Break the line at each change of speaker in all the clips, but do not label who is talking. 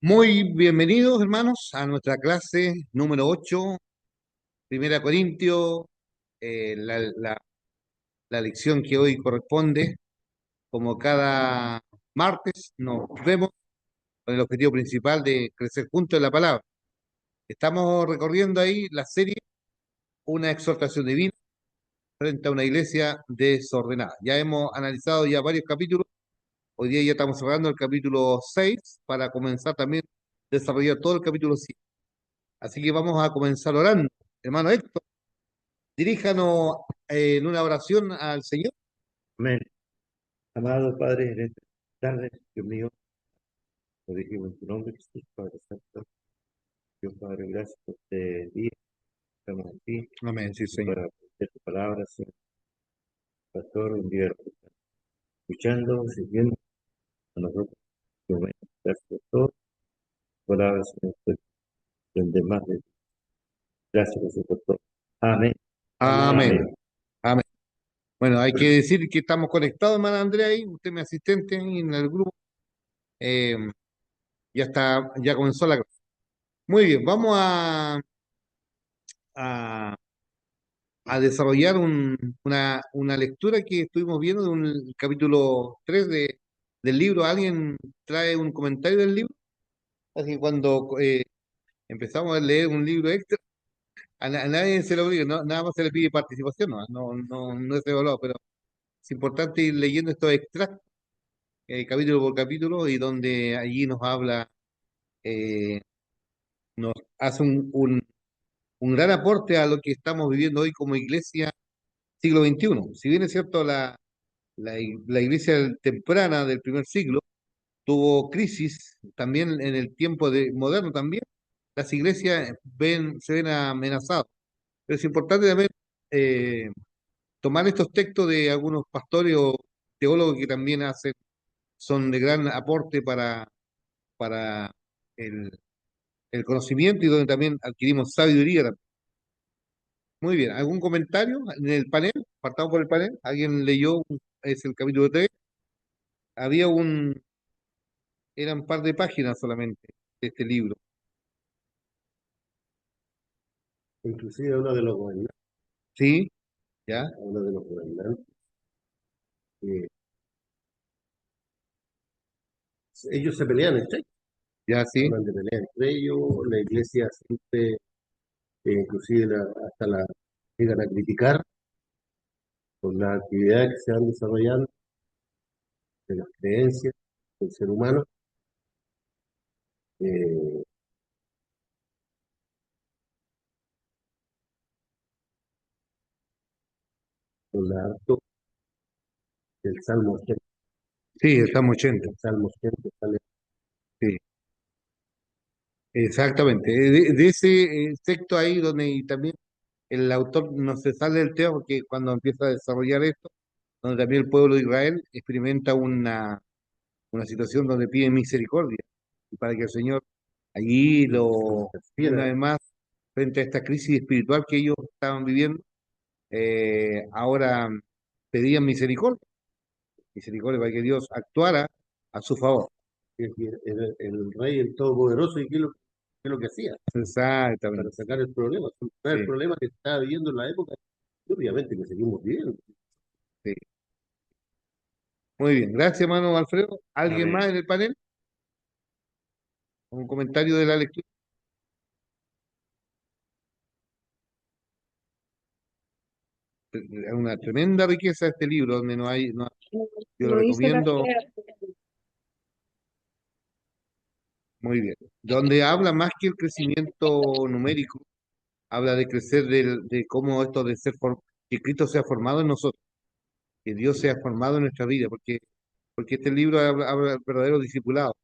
Muy bienvenidos, hermanos, a nuestra clase número 8, Primera Corintio, la lección que hoy corresponde. Como cada martes, nos vemos con el objetivo principal de crecer juntos en la palabra. Estamos recorriendo ahí la serie Una exhortación divina frente a una iglesia desordenada. Ya hemos analizado ya varios capítulos. Hoy día ya estamos cerrando el capítulo 6 para comenzar también a desarrollar todo el capítulo 7. Así que vamos a comenzar orando. Hermano Héctor, diríjanos en una oración al Señor.
Amén. Amado Padre, en esta tarde, Dios mío, lo dijimos en tu nombre, Jesús, Padre Santo. Dios Padre, gracias por este día. Estamos aquí
Amén, sí, Señor.
para aprender tu palabra, Señor. Pastor, un día escuchando, sirviendo a nosotros. Dios mío, gracias por todo. Palabras, Señor, por aprender más de ti. Gracias, Jesús, por todo. Amén.
Amén.
Amén.
Amén. Bueno, hay que decir que estamos conectados, hermana Andrea, ahí, usted es mi asistente ahí en el grupo. Eh, ya está, ya comenzó la clase. Muy bien, vamos a, a desarrollar una lectura que estuvimos viendo de un capítulo 3 del libro. ¿Alguien trae un comentario del libro? Así que cuando empezamos a leer un libro extra, a nadie se le obliga, nada más se le pide participación, no es evaluado, pero es importante ir leyendo estos extractos, capítulo por capítulo, y donde allí nos habla, eh, nos hace un gran aporte a lo que estamos viviendo hoy como iglesia siglo XXI. Si bien es cierto, la iglesia temprana del primer siglo tuvo crisis, también en el tiempo moderno también, las iglesias se ven amenazadas. Pero es importante también eh, tomar estos textos de algunos pastores o teólogos que también son de gran aporte para el, el conocimiento y donde también adquirimos sabiduría también. Muy bien, ¿algún comentario en el panel? Partamos por el panel. ¿Alguien leyó? Es el capítulo 3. Había eran un par de páginas solamente de este libro.
Inclusive
¿Sí? ¿Ya?
uno de los gobernantes, eh, ellos se pelean entre ellos,
¿Ya? ¿Sí?
hablan de pelear entre ellos, la iglesia siempre, inclusive hasta la llegan a criticar por las actividades que se van desarrollando, de las creencias del ser humano, eh, con la acto del Salmo 80.
Sí, estamos
En
80.
el Salmo 80 sale
Sí, exactamente. De ese texto ahí donde y también el autor no se sale del tema porque cuando empieza a desarrollar esto, donde también el pueblo de Israel experimenta una situación donde pide misericordia y para que el Señor allí una
interfiere.
vez más, frente a esta crisis espiritual que ellos estaban viviendo, ahora pedían misericordia para que Dios actuara a su favor.
El rey, el todopoderoso, y qué es lo que hacía para
Exactamente.
sacar el problema, solucionar el
Sí,
problema que se estaba viviendo en la época, y obviamente que seguimos viviendo.
sí. Muy bien, gracias, hermano Alfredo. ¿Alguien
Amén.
más en el panel? ¿Un comentario de la lectura? Es una tremenda riqueza este libro, donde yo lo
No hice la
recomiendo
tarea.
muy bien. Donde habla más que el crecimiento numérico, habla de crecer de cómo esto de que Cristo sea formado en nosotros, que Dios sea formado en nuestra vida, porque este libro habla del verdadero discipulado.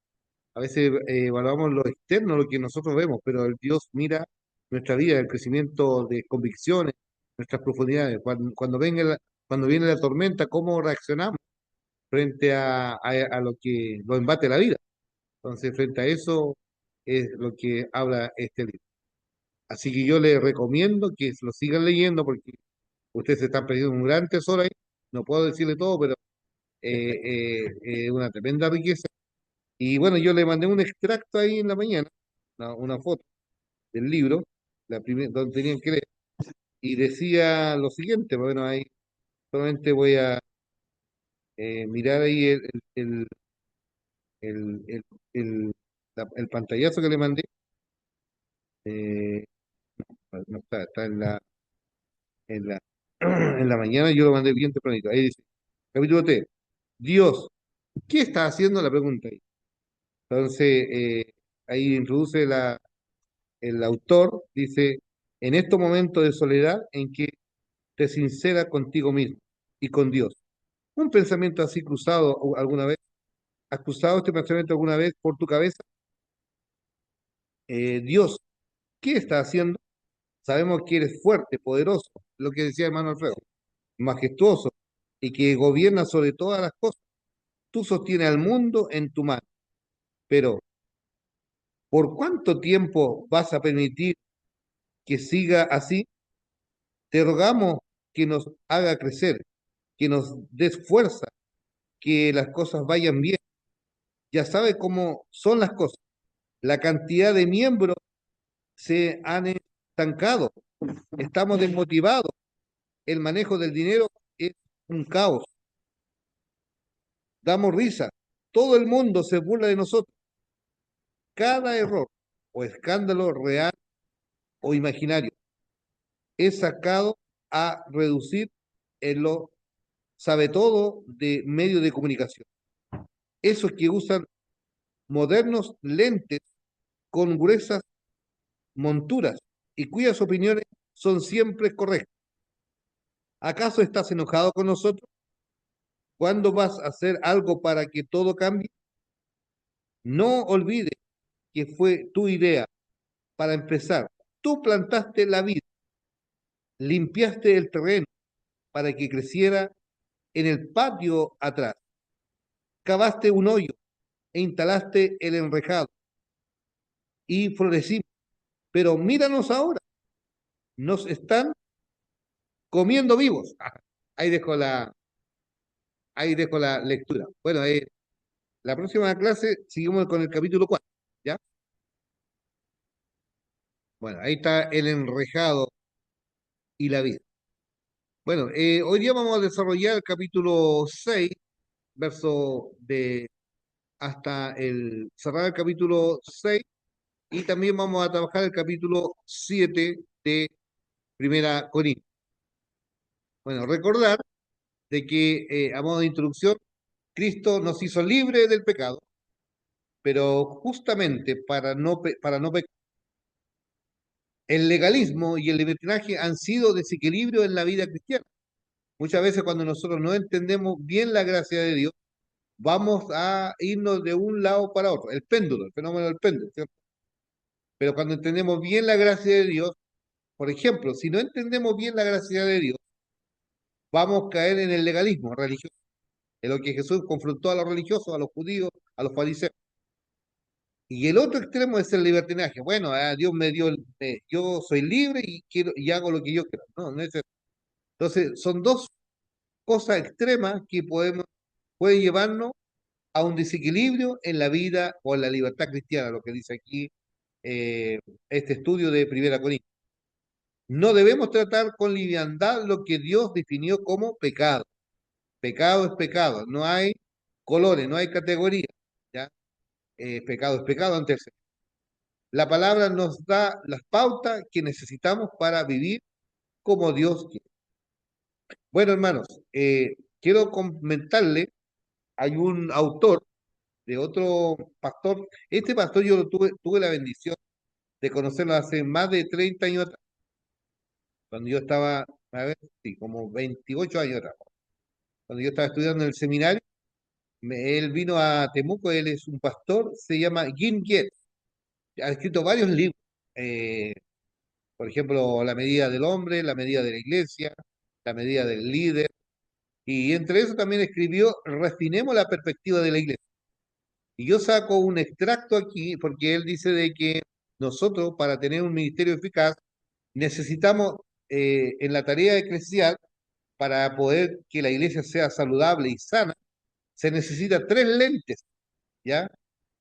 A veces evaluamos lo externo, lo que nosotros vemos, pero el Dios mira nuestra vida, el crecimiento de convicciones, nuestras profundidades. Cuando viene la tormenta, ¿cómo reaccionamos frente a lo que lo embate la vida? Entonces, frente a eso es lo que habla este libro. Así que yo le recomiendo que lo sigan leyendo porque ustedes se están perdiendo un gran tesoro ahí. No puedo decirle todo, pero es una tremenda riqueza Y bueno, yo le mandé un extracto ahí en la mañana, una foto del libro, donde tenían que leer, y decía lo siguiente, bueno, ahí solamente voy a mirar ahí el, el, el- el pantallazo que le mandé. eh, no está, está en la, en la mañana, yo lo mandé bien tempranito. Ahí dice, capítulo 3, Dios, ¿qué está haciendo? La pregunta ahí. Entonces, ahí introduce el autor, dice, en estos momentos de soledad en que te sincera contigo mismo y con Dios. Un pensamiento así cruzado alguna vez, ¿has cruzado este pensamiento alguna vez por tu cabeza? Dios, ¿qué está haciendo? Sabemos que eres fuerte, poderoso, lo que decía hermano Alfredo, majestuoso y que gobierna sobre todas las cosas. Tú sostienes al mundo en tu mano, pero ¿por cuánto tiempo vas a permitir que siga así? Te rogamos que nos haga crecer, que nos des fuerza, que las cosas vayan bien. Ya sabe cómo son las cosas. La cantidad de miembros se han estancado. Estamos desmotivados. El manejo del dinero es un caos. Damos risa. Todo el mundo se burla de nosotros. Cada error o escándalo real o imaginario es sacado a reducir en lo sabe todo de medios de comunicación. Esos que usan modernos lentes con gruesas monturas y cuyas opiniones son siempre correctas. ¿Acaso estás enojado con nosotros? ¿Cuándo vas a hacer algo para que todo cambie? No olvides que fue tu idea. Para empezar, tú plantaste la vida, limpiaste el terreno para que creciera en el patio atrás, cavaste un hoyo e instalaste el enrejado y florecimos. Pero míranos ahora, nos están comiendo vivos. Ahí dejo ahí dejo la lectura. Bueno, la próxima clase seguimos con el capítulo 4, ¿ya? Bueno, ahí está el enrejado y la vida. Bueno, hoy día vamos a desarrollar el capítulo 6, verso de hasta cerrar el capítulo 6 y también vamos a trabajar el capítulo 7 de Primera Corintios. Bueno, recordar de que a modo de introducción, Cristo nos hizo libres del pecado, pero justamente para no pecar, el legalismo y el libertinaje han sido desequilibrio en la vida cristiana. Muchas veces cuando nosotros no entendemos bien la gracia de Dios, vamos a irnos de un lado para otro, el péndulo, el fenómeno del péndulo, ¿cierto? Pero cuando entendemos bien la gracia de Dios, por ejemplo, si no entendemos bien la gracia de Dios, vamos a caer en el legalismo religioso, en lo que Jesús confrontó a los religiosos, a los judíos, a los fariseos. Y el otro extremo es el libertinaje. Bueno, Dios me dio, yo soy libre y quiero y hago lo que yo quiero. No, no es eso. Entonces, son dos cosas extremas que pueden llevarnos a un desequilibrio en la vida o en la libertad cristiana, lo que dice aquí eh, este estudio de Primera Corintios. No debemos tratar con liviandad lo que Dios definió como pecado. Pecado es pecado, no hay colores, no hay categorías, ¿ya? Pecado es pecado ante el Señor. La palabra nos da las pautas que necesitamos para vivir como Dios quiere. Bueno, hermanos, quiero comentarle, hay un autor de otro pastor. Este pastor yo tuve la bendición de conocerlo hace más de 30 años atrás, cuando yo estaba, a ver, sí, como 28 años atrás, cuando yo estaba estudiando en el seminario. Él vino a Temuco, él es un pastor, se llama Jim Getz, ha escrito varios libros, eh, por ejemplo, La medida del hombre, La medida de la iglesia, La medida del líder, y entre eso también escribió Refinemos la perspectiva de la iglesia. Y yo saco un extracto aquí porque él dice de que nosotros para tener un ministerio eficaz necesitamos en la tarea eclesial, para poder que la iglesia sea saludable y sana, se necesita tres lentes, ¿ya?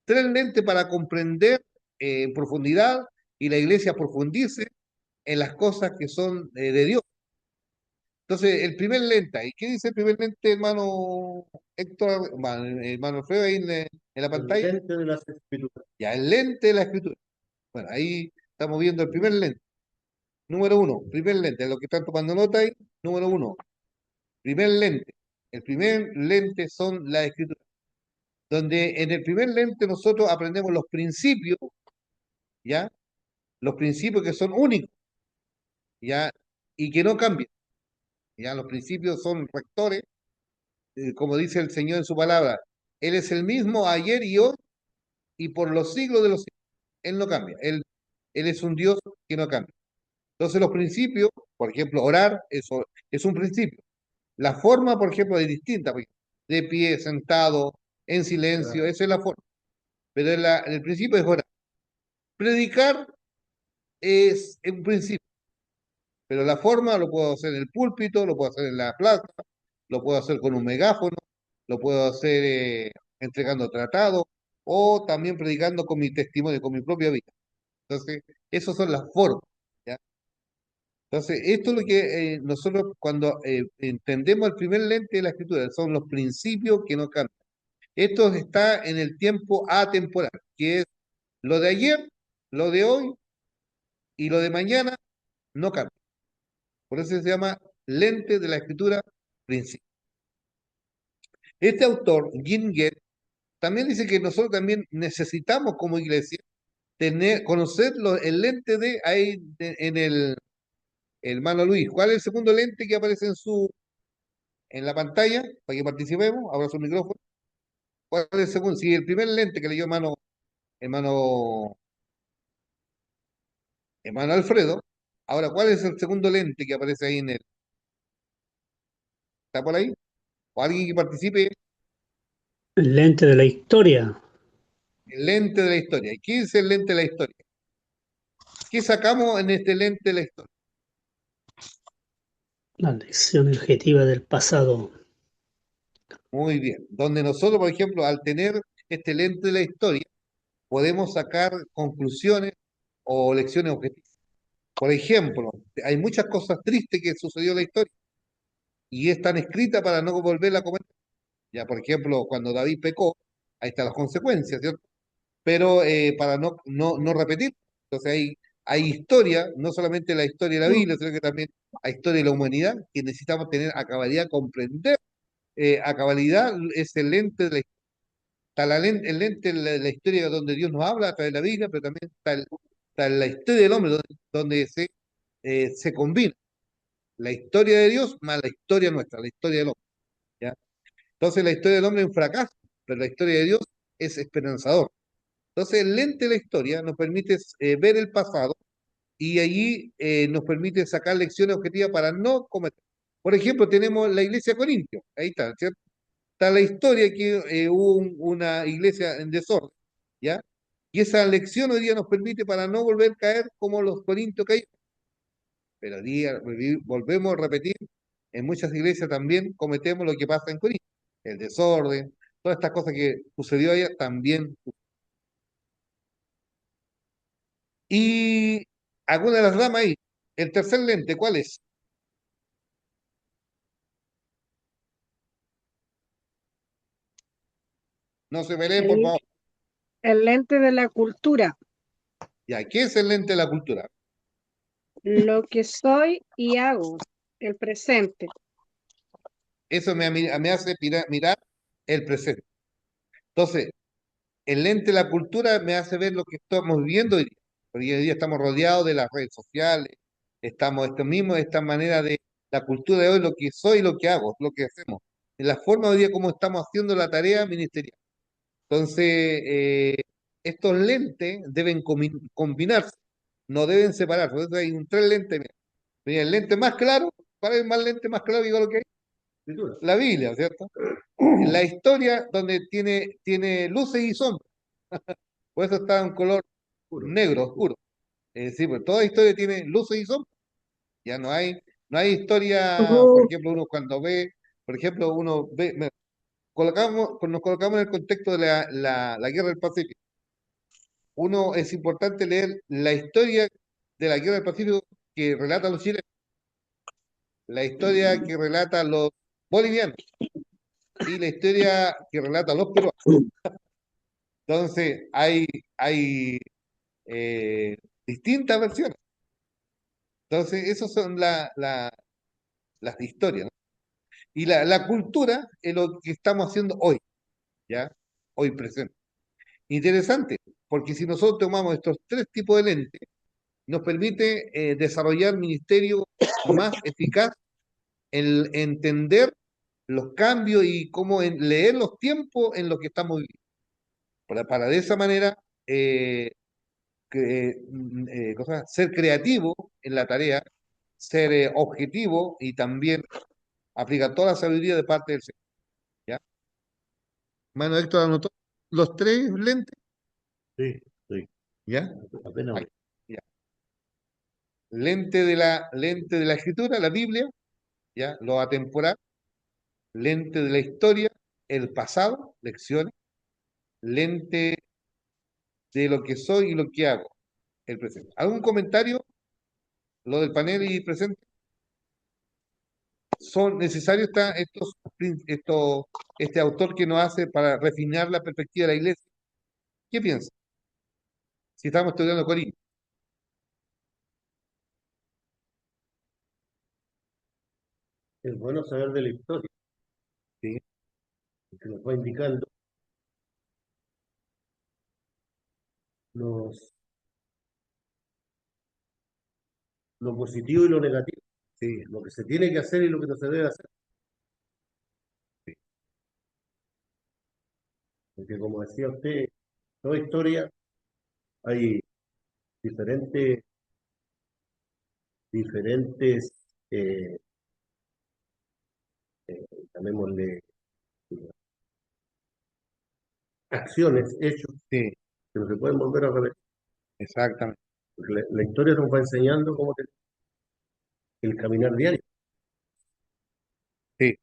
tres lentes para comprender en profundidad y la iglesia profundice en las cosas que son de Dios. Entonces, el primer lente, ¿y qué dice el primer lente, hermano Héctor, hermano Alfredo, ahí en la
El
pantalla?
lente de las escrituras.
Ya, el lente de la escritura. Bueno, ahí estamos viendo el primer lente. Número uno, primer lente, lo que están tomando nota ahí, número uno, primer lente. El primer lente son las escrituras, donde en el primer lente nosotros aprendemos los principios, ¿ya? Los principios que son únicos, ¿ya? Y que no cambian, ¿ya? Los principios son rectores, como dice el Señor en su palabra. Él es el mismo ayer y hoy y por los siglos de los siglos. Él no cambia, él es un Dios que no cambia. Entonces los principios, por ejemplo, orar, eso es un principio. La forma, por ejemplo, es distinta, porque de pie, sentado, en silencio, esa es la forma. Pero el principio es orar. Predicar es un principio, pero la forma lo puedo hacer en el púlpito, lo puedo hacer en la plaza, lo puedo hacer con un megáfono, lo puedo hacer entregando tratados o también predicando con mi testimonio, con mi propia vida. Entonces, esas son las formas. ¿Ya? Entonces, esto es lo que nosotros cuando entendemos el primer lente de la escritura, son los principios que no cambian. Esto está en el tiempo atemporal, que es lo de ayer, lo de hoy y lo de mañana no cambia. Por eso se llama lente de la escritura principio. Este autor, Ginger, también dice que nosotros también necesitamos como iglesia conocer el lente de ahí en el hermano Luis. ¿Cuál es el segundo lente que aparece en la pantalla para que participemos? Abra su micrófono. ¿Cuál es el segundo? Sí, el primer lente que leyó hermano, hermano Alfredo. Ahora, ¿cuál es el segundo lente que aparece ahí ¿Está por ahí? ¿O alguien que participe?
El lente de la historia,
El lente de la historia. ¿Y qué es el lente de la historia? ¿Qué sacamos en este lente de la historia?
la lección objetiva del pasado.
Muy bien. Donde nosotros, por ejemplo, al tener este lente de la historia, podemos sacar conclusiones o lecciones objetivas. Por ejemplo, hay muchas cosas tristes que sucedió en la historia y están escritas para no volverla a cometer. Ya, por ejemplo, cuando David pecó, ahí están las consecuencias, ¿cierto? Pero para no repetir. Entonces hay historia, no solamente la historia de la Biblia, sino que también hay historia de la humanidad que necesitamos tener a cabalidad, comprender a cabalidad ese lente de la historia. Está el lente de la historia donde Dios nos habla a través de la Biblia, pero también está la historia del hombre donde se combina la historia de Dios más la historia nuestra, la historia del hombre. ¿Ya? Entonces la historia del hombre es un fracaso, pero la historia de Dios es esperanzador. Entonces el lente de la historia nos permite ver el pasado y allí nos permite sacar lecciones objetivas para no cometer. Por ejemplo, tenemos la iglesia de Corintio, ahí está, ¿cierto? Está la historia que hubo una iglesia en desorden, ¿ya? Y esa lección hoy día nos permite para no volver a caer como los corintios caídos. Pero volvemos a repetir, en muchas iglesias también cometemos lo que pasa en Corinto, el desorden, todas estas cosas que sucedió allá también. Y alguna de las ramas ahí, el tercer lente, ¿cuál es? No se peleen, por
El,
favor.
el lente de la cultura,
Ya, ¿qué es el lente de la cultura?
lo que soy y hago, el presente.
Eso me hace mirar el presente. Entonces, el lente de la cultura me hace ver lo que estamos viviendo hoy día. Porque hoy día estamos rodeados de las redes sociales, estamos esto mismo, esta manera de la cultura de hoy, lo que soy y lo que hago, lo que hacemos. En la forma hoy día como estamos haciendo la tarea ministerial. Entonces, estos lentes deben combinarse, no deben separarse. Por eso hay un tres lentes. Mira. Mira, el lente más claro, ¿cuál es el más lente más claro que digo lo que hay?
Escrituras.
La Biblia, ¿cierto? La historia donde tiene luces y sombras. Por eso está en color
Puro.
negro, oscuro. Sí, pues toda historia tiene luces y sombras. Ya no hay historia, por
Oh,
ejemplo, uno cuando ve, por ejemplo, uno ve, nos colocamos en el contexto de la Guerra del Pacífico. Uno es importante leer la historia de la Guerra del Pacífico que relata los chilenos, la historia que relata los bolivianos y la historia que relata los peruanos. Entonces, hay eh, distintas versiones. Entonces, esas son las historias, ¿no? Y la cultura es lo que estamos haciendo hoy, ¿ya? Hoy presente. Interesante, porque si nosotros tomamos estos tres tipos de lentes, nos permite desarrollar ministerio más eficaz en entender los cambios y cómo leer los tiempos en los que estamos viviendo. Para de esa manera ser creativo en la tarea, ser objetivo y también aplicar toda la sabiduría de parte del Señor. ¿Ya? Mano Héctor anotó los tres lentes,
Sí, sí,
¿ya?
apenas.
Ahí, ya. Lente de la escritura, la Biblia, ¿ya? Lo atemporal, lente de la historia, el pasado, lecciones, lente de lo que soy y lo que hago, el presente. ¿Algún comentario? Lo del panel y presente. ¿Son necesarios este autor que nos hace para refinar la perspectiva de la iglesia? ¿Qué piensa? Si estamos estudiando Corinto.
Es bueno saber de la historia,
¿Sí?
que nos va indicando los, lo positivo y lo negativo,
Sí,
lo que se tiene que hacer y lo que no se debe hacer.
sí,
Porque como decía usted, en toda historia hay diferentes, diferentes eh, llamémosle, acciones, hechos,
sí,
que no se pueden volver a repetir.
exactamente.
Porque la historia nos va enseñando el caminar diario.
Sí.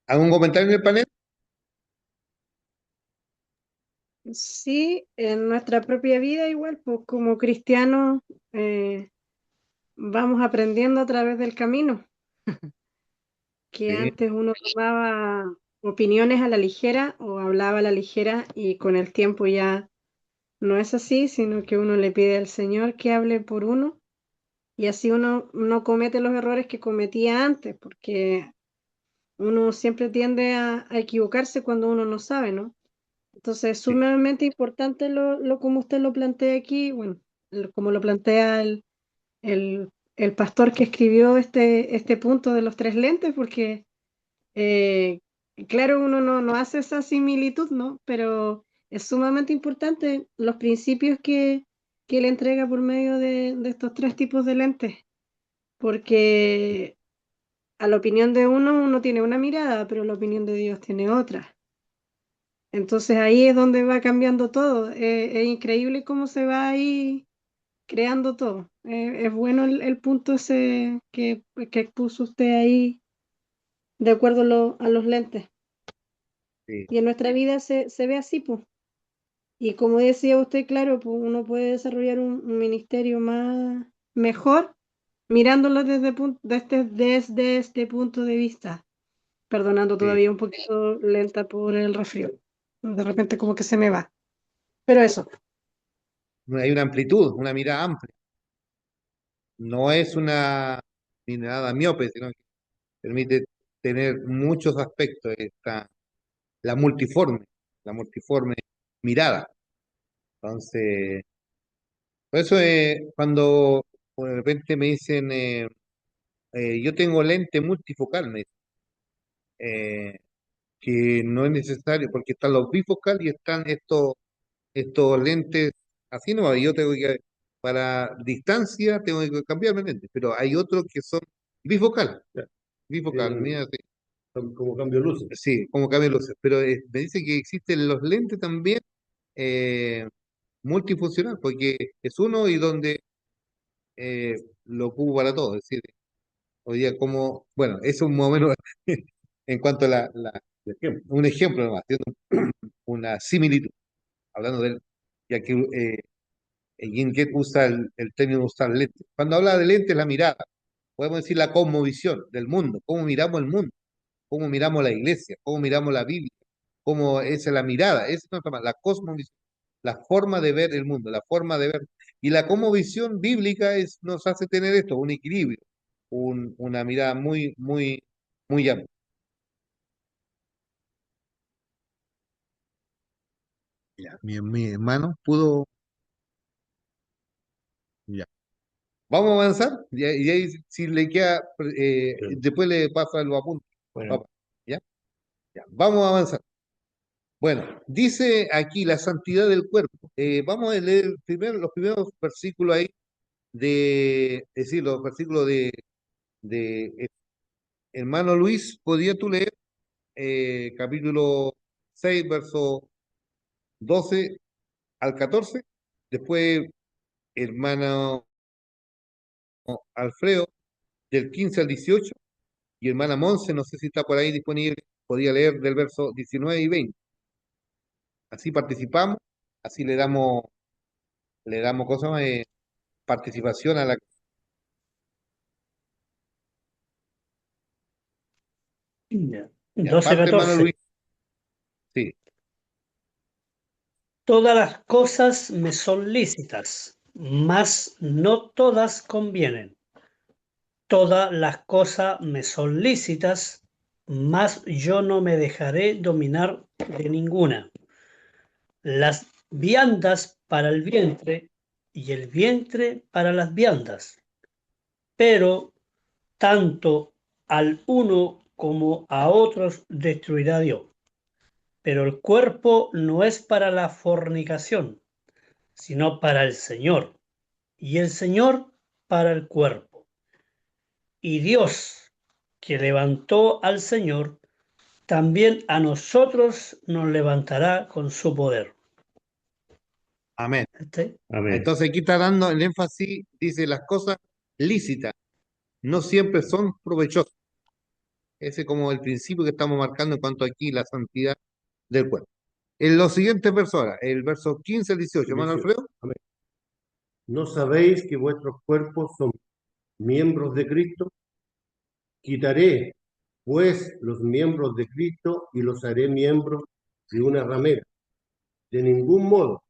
¿Algún comentario en el panel?
Sí, en nuestra propia vida igual, pues como cristianos eh, vamos aprendiendo a través del camino, que
Sí,
antes uno tomaba opiniones a la ligera o hablaba a la ligera y con el tiempo ya no es así, sino que uno le pide al Señor que hable por uno y así uno no comete los errores que cometía antes, porque uno siempre tiende a equivocarse cuando uno no sabe, ¿no? Entonces es
sí,
sumamente importante lo como usted lo plantea aquí, bueno, como lo plantea el, el pastor que escribió este punto de los tres lentes, porque eh, claro, uno no hace esa similitud, ¿no? Pero es sumamente importante los principios que él entrega por medio de estos tres tipos de lentes, porque a la opinión de uno tiene una mirada, pero la opinión de Dios tiene otra. Entonces ahí es donde va cambiando todo. Es increíble cómo se va ahí creando todo. Es bueno el punto ese que puso usted ahí de acuerdo a los lentes.
sí.
Y en nuestra vida se ve así, pues. Y como decía usted, claro, pues uno puede desarrollar un ministerio más mejor mirándolo desde este punto de vista, perdonando
Sí.
todavía un poquito lenta por el resfrío. De repente como que se me va. Pero eso.
Hay una amplitud, una mirada amplia. No es una mirada miope, sino que permite tener muchos aspectos. La multiforme, la multiforme mirada. Entonces, por eso cuando de repente me dicen, yo tengo lente multifocal, me dicen, que no es necesario, porque están los bifocales y están estos lentes así, no, y yo tengo que, para distancia, tengo que cambiarme lentes, pero hay otros que son bifocal,
Ya,
bifocal,
tienen
mira, sí,
como cambio de luces.
sí, como cambia luces, pero me dice que existen los lentes también multifuncional, porque es uno y donde lo ocupo para todo, es decir, hoy día como, bueno, eso es más o menos en cuanto a
Por ejemplo,
un ejemplo nomás, haciendo una similitud, hablando del, ya que Ginget usa el término usar lentes. Cuando habla de lentes, la mirada, podemos decir la cosmovisión del mundo, cómo miramos el mundo, cómo miramos la iglesia, cómo miramos la Biblia, cómo es la mirada, esa es la cosmovisión, la forma de ver el mundo, la forma de ver. Y la cosmovisión bíblica nos hace tener esto, un equilibrio, una mirada muy, muy, muy amplia. Ya, mi hermano pudo. Ya. Vamos a avanzar, y ahí si le queda, después le paso los apuntes,
bueno,
papá. ¿Ya? Ya, vamos a avanzar. Bueno, dice aquí la santidad del cuerpo. Vamos a leer primero los primeros versículos ahí es decir, los versículos de hermano Luis, ¿podría tú leer capítulo 6 verso 12 al 14? Después, hermano Alfredo, del 15 al 18, y hermana Monse, no sé si está por ahí disponible, podría leer del verso 19 y 20. Así participamos, así le damos cosas, participación a la.
Ya.
Ya,
12,
parte, hermano
14.
Luis. Sí,
Todas las cosas me son lícitas, mas no todas convienen. Todas las cosas me son lícitas, mas yo no me dejaré dominar de ninguna. Las viandas para el vientre y el vientre para las viandas, pero tanto al uno como a otros destruirá Dios. Pero el cuerpo no es para la fornicación, sino para el Señor, y el Señor para el cuerpo. Y Dios, que levantó al Señor, también a nosotros nos levantará con su poder.
amén.
¿Este?
amén.
Entonces aquí está dando el énfasis, dice las cosas lícitas, no siempre son provechosas. Ese es como el principio que estamos marcando en cuanto aquí la santidad del cuerpo. En los siguientes versos ahora, el verso 15 al 18, hermano
18.
Alfredo.
Amén. ¿No sabéis que vuestros cuerpos son miembros de Cristo? Quitaré, pues, los miembros de Cristo y los haré miembros de una ramera. De ningún modo,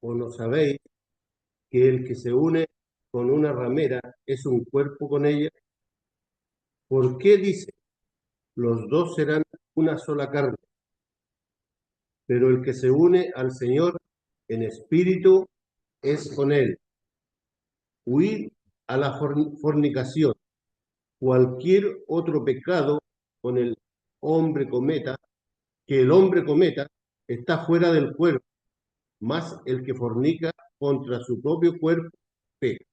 ¿o no sabéis que el que se une con una ramera es un cuerpo con ella? ¿Por qué dice, los dos serán una sola carne? Pero el que se une al Señor en espíritu es con él. Huid a la fornicación. Cualquier otro pecado con el hombre cometa, que el hombre cometa, está fuera del cuerpo, más el que fornica contra su propio cuerpo peca.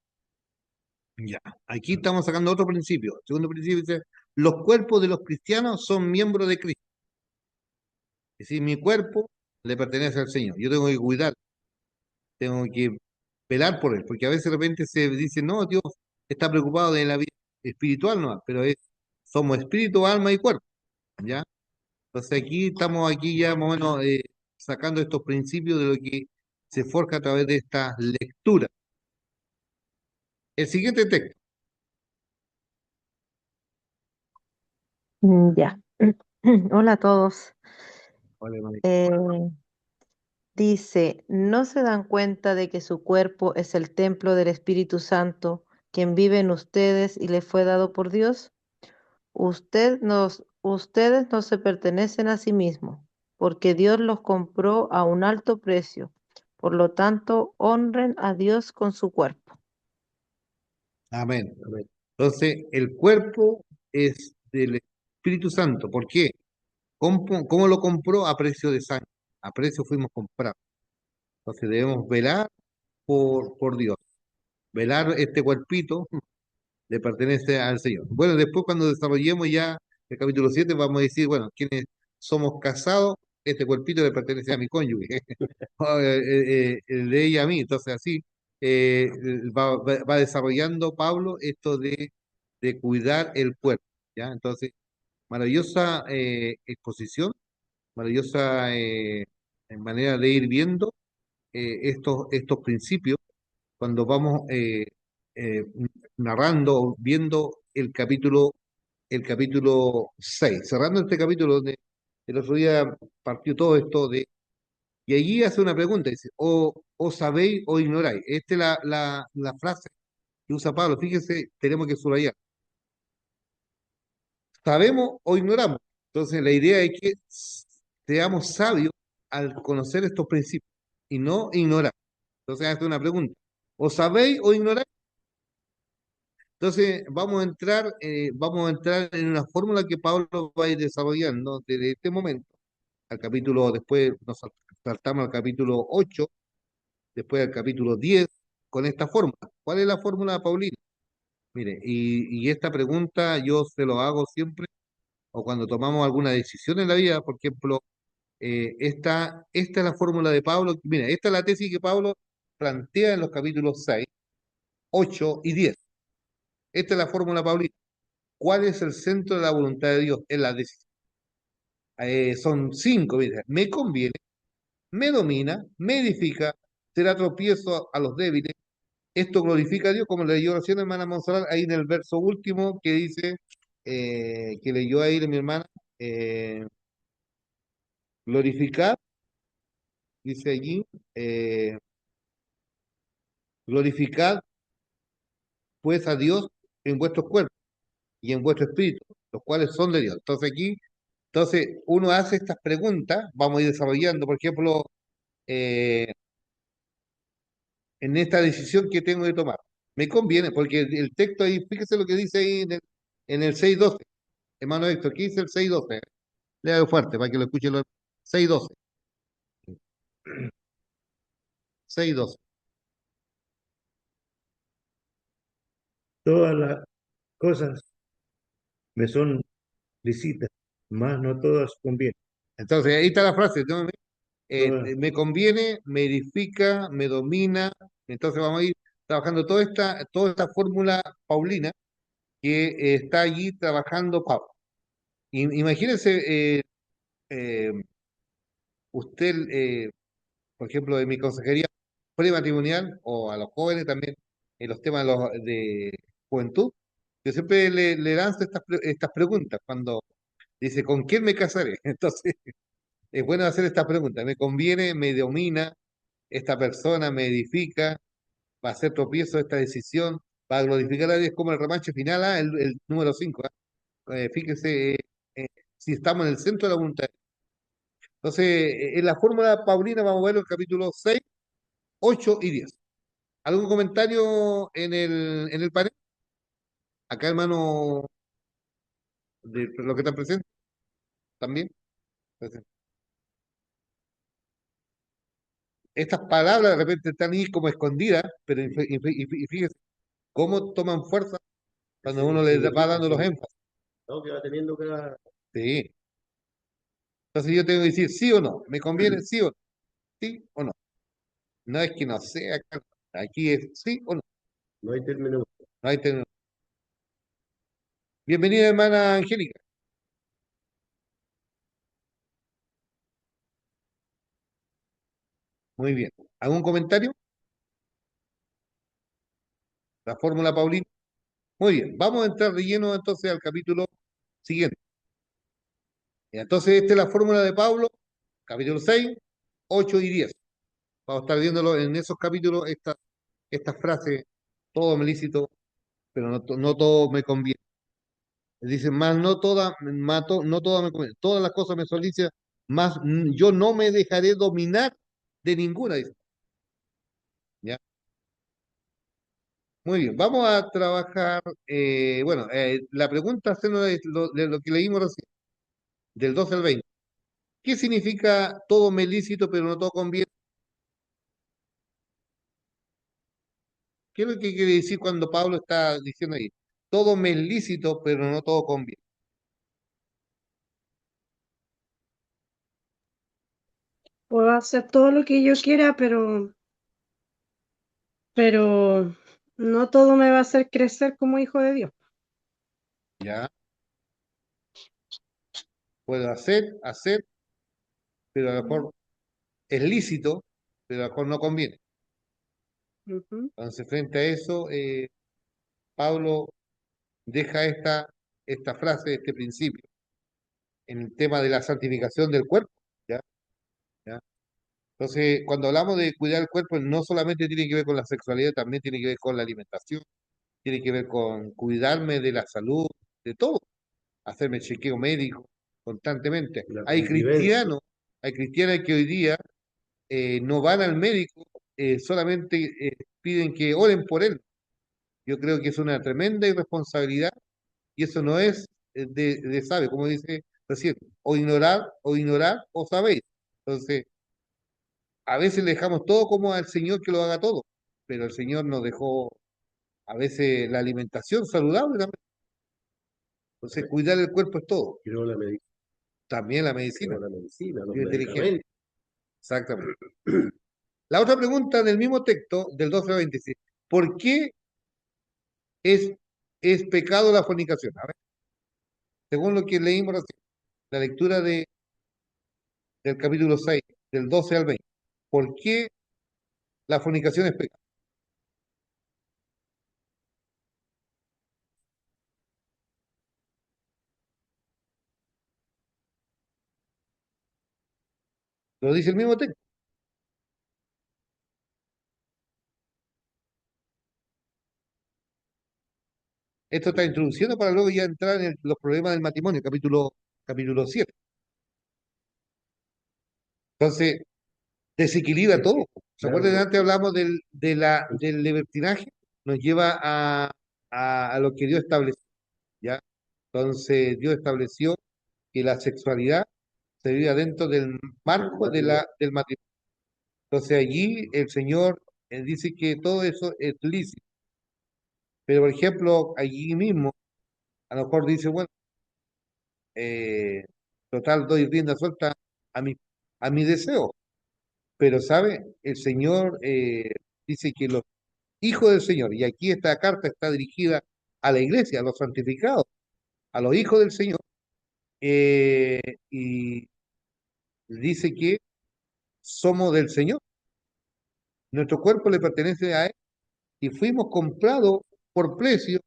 Ya, aquí estamos sacando otro principio. El segundo principio dice, los cuerpos de los cristianos son miembros de Cristo. Es decir, mi cuerpo le pertenece al Señor. Yo tengo que cuidar, tengo que velar por él, porque a veces de repente se dice, no, Dios está preocupado de la vida espiritual, no, pero somos espíritu, alma y cuerpo, ¿ya? Entonces aquí ya más o menos sacando estos principios de lo que se forja a través de esta lectura. El siguiente texto.
Ya. Hola a todos.
Vale, hermano.
Eh, Dice, ¿no se dan cuenta de que su cuerpo es el templo del Espíritu Santo, quien vive en ustedes y le fue dado por Dios? Ustedes no se pertenecen a sí mismos, porque Dios los compró a un alto precio. Por lo tanto, honren a Dios con su cuerpo.
Amén.
Amén.
Entonces, el cuerpo es del Espíritu Santo. ¿Por qué? ¿Cómo lo compró? A precio de sangre. A precio fuimos comprados. Entonces debemos velar por Dios. Velar este cuerpito le pertenece al Señor. Bueno, después cuando desarrollemos ya el capítulo 7 vamos a decir, bueno, quienes somos casados, este cuerpito le pertenece a mi cónyuge, o, el de ella a mí. Entonces así va desarrollando Pablo esto de cuidar el cuerpo, ¿ya? Entonces maravillosa exposición, maravillosa manera de ir viendo estos principios cuando vamos eh, narrando, viendo el capítulo 6 cerrando este capítulo donde el otro día partió todo esto y allí hace una pregunta, dice, o sabéis o ignoráis. Esta es la frase que usa Pablo, fíjese, tenemos que subrayar, sabemos o ignoramos. Entonces la idea es que seamos sabios al conocer estos principios y no ignorar. Entonces hace una pregunta, o sabéis o ignoráis. Entonces, vamos a entrar en una fórmula que Pablo va a ir desarrollando desde este momento al capítulo, después nos saltamos al capítulo 8, después al capítulo 10, con esta fórmula. ¿Cuál es la fórmula, Paulina? Mire, y esta pregunta yo se lo hago siempre, o cuando tomamos alguna decisión en la vida, por ejemplo, esta es la fórmula de Pablo. Mira, esta es la tesis que Pablo plantea en los capítulos 6, 8 y 10. Esta es la fórmula, Paulina. ¿Cuál es el centro de la voluntad de Dios en la decisión? Son cinco, mira. Me conviene, me domina, me edifica, será tropiezo a los débiles. Esto glorifica a Dios, como le leyó recién hermana Monserrat, ahí en el verso último que dice, que leyó ahí de mi hermana, eh, glorificar, dice allí, eh, glorificad pues a Dios en vuestros cuerpos y en vuestro espíritu, los cuales son de Dios. Entonces uno hace estas preguntas, vamos a ir desarrollando, por ejemplo, eh, en esta decisión que tengo de tomar. Me conviene, porque el texto ahí, fíjese lo que dice ahí en el 6:12. Hermano Héctor, ¿qué dice el 6:12? Lea fuerte para que lo escuchen los 6:12. 6:12.
Todas las cosas me son lícitas, mas no todas convienen.
Entonces, ahí está la frase, ¿no?
Todas,
Me conviene, me edifica, me domina. Entonces vamos a ir trabajando toda esta fórmula paulina que está allí trabajando Pablo. Imagínense, eh, usted, por ejemplo, de mi consejería prematrimonial o a los jóvenes también, en los temas de juventud, yo siempre le lanzo estas preguntas cuando dice, ¿con quién me casaré? Entonces, es bueno hacer estas preguntas. ¿Me conviene? ¿Me domina? ¿Esta persona me edifica? ¿Va a ser tropiezo esta decisión? ¿Va a glorificar a Dios como el remache final? El número 5. Fíjese, eh, si estamos en el centro de la voluntad. Entonces, en la fórmula paulina vamos a ver el capítulo 6, 8 y 10. ¿Algún comentario en el panel? Acá, hermano, de lo que están presentes también. Entonces, estas palabras de repente están ahí como escondidas, pero y fíjese cómo toman fuerza cuando uno les va dando los énfasis.
¿no? Que va teniendo cada...
Sí. Entonces yo tengo que decir sí o no. ¿Me conviene sí o no? ¿Sí o no? No es que no sea acá. Aquí es sí o no.
No hay término.
No hay término. Bienvenida, hermana Angélica. Muy bien. ¿Algún comentario? La fórmula Paulina. Muy bien. Vamos a entrar de lleno entonces al capítulo siguiente. Entonces, esta es la fórmula de Pablo, capítulo 6, 8 y 10. Vamos a estar viéndolo en esos capítulos, estas frases, todo me lícito, pero no todo me conviene. Dice, más no toda me conviene. Todas las cosas me son lícitas, más yo no me dejaré dominar de ninguna. Dice. ¿Ya? Muy bien, vamos a trabajar, bueno, la pregunta de lo que leímos recién, del 12 al 20. ¿Qué significa todo me es lícito, pero no todo conviene? ¿Qué es lo que quiere decir cuando Pablo está diciendo ahí? Todo me es lícito, pero no todo conviene.
Puedo hacer todo lo que yo quiera, pero no todo me va a hacer crecer como hijo de Dios.
¿Ya? Puedo hacer, pero a lo mejor es lícito, pero a lo mejor no conviene.
Ujú.
Entonces, frente a eso, Pablo deja esta frase, este principio, en el tema de la santificación del cuerpo. ¿Ya? ¿Ya? Entonces, cuando hablamos de cuidar el cuerpo, no solamente tiene que ver con la sexualidad, también tiene que ver con la alimentación, tiene que ver con cuidarme de la salud, de todo, hacerme chequeo médico constantemente.
La convivencia.
Hay cristianos que hoy día no van al médico, solamente piden que oren por él. Yo creo que es una tremenda irresponsabilidad y eso no es de sabe, como dice recién, o ignorar o sabéis. Entonces, a veces le dejamos todo como al Señor que lo haga todo, pero el Señor nos dejó a veces la alimentación saludable también. Entonces, cuidar el cuerpo es todo,
Creó la medicina,
también la medicina,
los
y inteligencia.
medicamentos.
Exactamente. La otra pregunta del mismo texto, del 12 al 26, ¿por qué es, es pecado la fornicación? A ver, según lo que leímos recién, la lectura del capítulo 6 del 12 al 20, ¿por qué la fornicación es pecado? Lo dice el mismo texto. Esto está introduciendo para luego ya entrar en los problemas del matrimonio, capítulo 7. Entonces, desequilibra todo. ¿Se
Claro,
acuerdan? Antes hablamos del libertinaje, nos lleva a lo que Dios estableció, ¿ya? Entonces, Dios estableció que la sexualidad se vive dentro del marco del matrimonio. Entonces, allí el Señor dice que todo eso es lícito. Pero, por ejemplo, allí mismo, a lo mejor dice, bueno, eh, total, doy rienda suelta a mi deseo. Pero, ¿sabe? El Señor dice que los hijos del Señor, y aquí esta carta está dirigida a la iglesia, a los santificados, a los hijos del Señor, y dice que somos del Señor, nuestro cuerpo le pertenece a Él, y fuimos comprados por precio,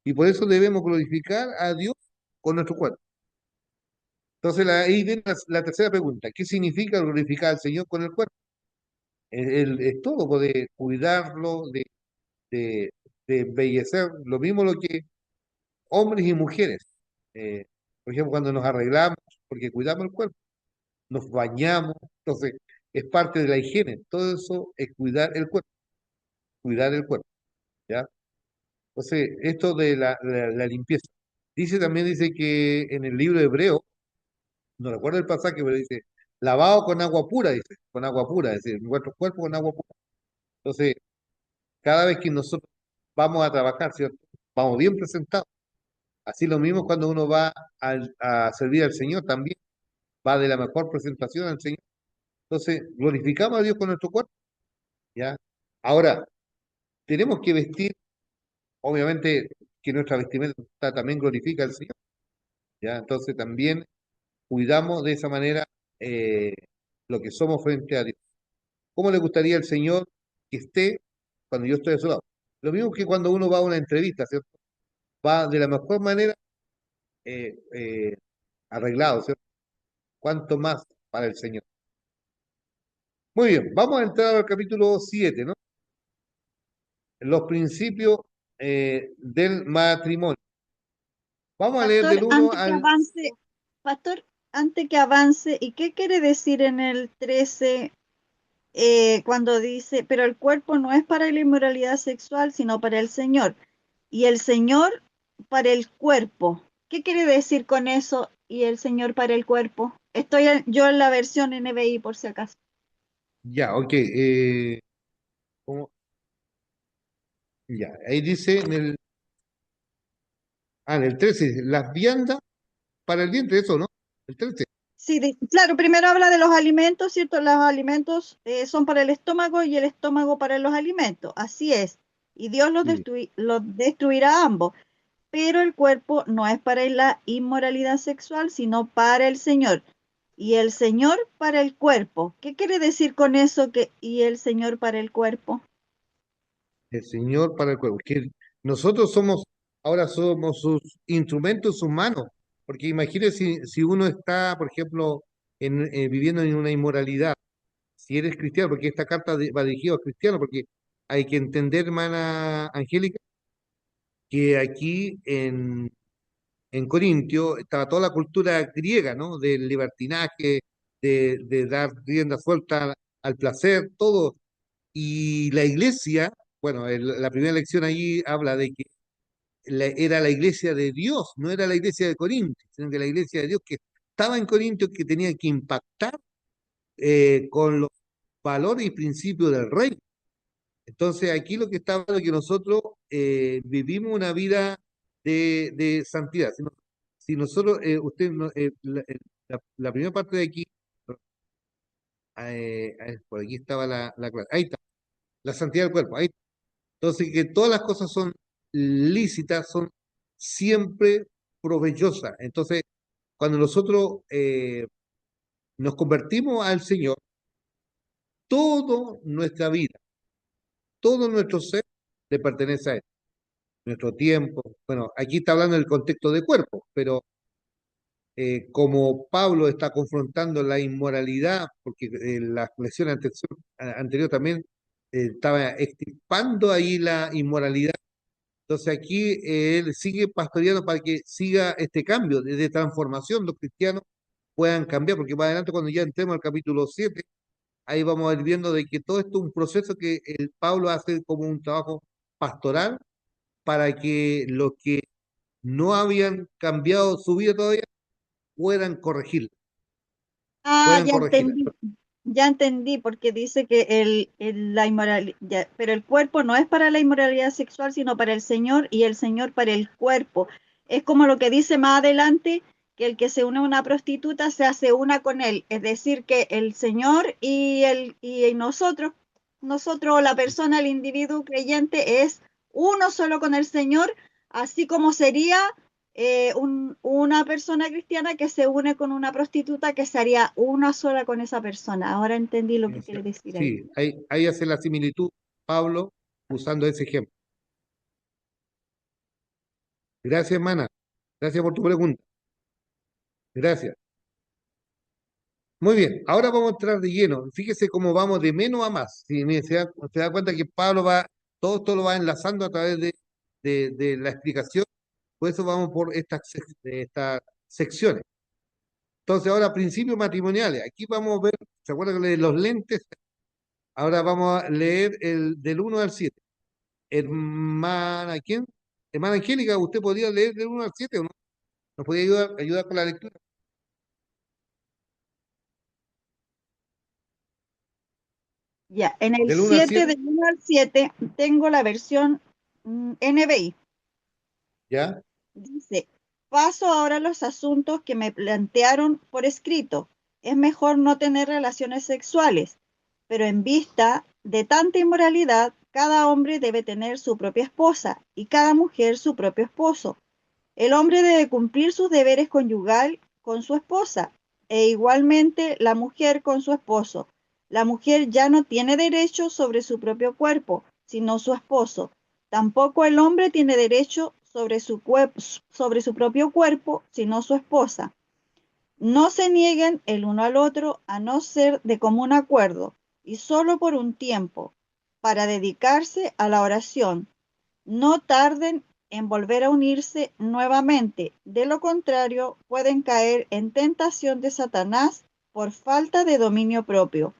y por eso debemos glorificar a Dios con nuestro cuerpo. Entonces ahí viene la tercera pregunta, ¿qué significa glorificar al Señor con el cuerpo? Es todo, pues, de cuidarlo, de, de embellecer, lo mismo lo que hombres y mujeres. Eh, por ejemplo, cuando nos arreglamos, porque cuidamos el cuerpo, nos bañamos, entonces es parte de la higiene. Todo eso es cuidar el cuerpo, ¿ya? Entonces, esto de la limpieza. Dice que en el libro de Hebreo, no recuerdo el pasaje, pero dice, lavado con agua pura, dice, con agua pura, es decir, nuestro cuerpo con agua pura. Entonces, cada vez que nosotros vamos a trabajar, ¿cierto? Vamos bien presentados. Así lo mismo cuando uno va a servir al Señor también, va de la mejor presentación al Señor. Entonces, glorificamos a Dios con nuestro cuerpo, ¿ya? Ahora, tenemos que vestir, obviamente, que nuestra vestimenta también glorifica al Señor, ¿ya? Entonces, también cuidamos de esa manera eh, lo que somos frente a Dios. ¿Cómo le gustaría al Señor que esté cuando yo estoy a su lado? Lo mismo que cuando uno va a una entrevista, ¿cierto? Va de la mejor manera eh, eh, arreglado, ¿cierto? Cuanto más para el Señor. Muy bien, vamos a entrar al capítulo 7, ¿no? Los principios del matrimonio. Vamos a leer
Pastor,
del uno
antes que
al...
avance, Pastor, antes que avance, ¿y qué quiere decir en el 13 cuando dice, pero el cuerpo no es para la inmoralidad sexual, sino para el Señor, y el Señor para el cuerpo? ¿Qué quiere decir con eso y el Señor para el cuerpo? Yo en la versión NBI por si acaso.
Ya, ok. ¿Cómo? Ya, ahí dice en el 13, dice, las viandas para el vientre, eso, ¿no? El 13.
Sí, claro, primero habla de los alimentos, ¿cierto? Los alimentos son para el estómago y el estómago para los alimentos, así es. Y Dios
Sí,
los destruirá a ambos. pero el cuerpo no es para la inmoralidad sexual, sino para el Señor. Y el Señor para el cuerpo. ¿Qué quiere decir con eso que y el Señor para el cuerpo?
El Señor para el cuerpo. Que nosotros ahora somos sus instrumentos humanos, porque imagínese si uno está, por ejemplo, viviendo en una inmoralidad, si eres cristiano, porque esta carta va dirigida a cristianos, porque hay que entender, hermana Angélica, que aquí en Corintio estaba toda la cultura griega, ¿no? Del libertinaje, de dar rienda suelta al placer, todo. Y la iglesia, bueno, la primera lección allí habla de que era la iglesia de Dios, no era la iglesia de Corintio, sino que la iglesia de Dios que estaba en Corintio, que tenía que impactar con los valores y principios del rey. Entonces, aquí lo que está hablando es que nosotros vivimos una vida de santidad. Si nosotros, la primera parte de aquí, por aquí estaba la clase, ahí está, la santidad del cuerpo, ahí está. Entonces, que todas las cosas son lícitas, son siempre provechosas. Entonces, cuando nosotros nos convertimos al Señor, toda nuestra vida, todo nuestro ser le pertenece a Él. Nuestro tiempo, bueno, aquí está hablando del contexto de cuerpo, pero como Pablo está confrontando la inmoralidad, porque la lección anterior también estaba extirpando ahí la inmoralidad. Entonces aquí él sigue pastoreando para que siga este cambio de transformación, los cristianos puedan cambiar, porque más adelante cuando ya entremos al capítulo 7 ahí vamos a ir viendo de que todo esto es un proceso que el Pablo hace como un trabajo pastoral para que los que no habían cambiado su vida todavía puedan corregirla,
Ah,
puedan corregirla.
ya entendí, porque dice que la inmoralidad, pero el cuerpo no es para la inmoralidad sexual, sino para el Señor y el Señor para el cuerpo. Es como lo que dice más adelante, que el que se une a una prostituta se hace una con él, es decir, que el Señor y nosotros, la persona, el individuo creyente es uno solo con el Señor, así como sería una persona cristiana que se une con una prostituta que sería una sola con esa persona. Ahora entendí lo que quiere decir ahí.
Sí, ahí hace la similitud Pablo usando ese ejemplo. Gracias, hermana. Gracias por tu pregunta. Gracias. Muy bien, ahora vamos a entrar de lleno. Fíjese cómo vamos de menos a más. Si se da cuenta que Pablo todo esto lo va enlazando a través de la explicación. Por eso vamos por estas secciones. Entonces, ahora principios matrimoniales. Aquí vamos a ver, ¿se acuerdan de los lentes? Ahora vamos a leer el del 1 al 7. Hermana, ¿quién? Hermana Angélica, ¿usted podría leer del 1 al 7 o no? ¿Nos podría ayudar con la lectura?
Ya, en el
Del 1 al
7,
7,
del 1 al 7, tengo la versión NBI.
¿ya?
Dice, paso ahora a los asuntos que me plantearon por escrito. Es mejor no tener relaciones sexuales, pero en vista de tanta inmoralidad, cada hombre debe tener su propia esposa y cada mujer su propio esposo. El hombre debe cumplir sus deberes conyugal con su esposa e igualmente la mujer con su esposo. La mujer ya no tiene derecho sobre su propio cuerpo, sino su esposo. Tampoco el hombre tiene derecho sobre su propio cuerpo, sino su esposa. No se nieguen el uno al otro a no ser de común acuerdo y solo por un tiempo, para dedicarse a la oración. No tarden en volver a unirse nuevamente, de lo contrario pueden caer en tentación de Satanás por falta de dominio propio.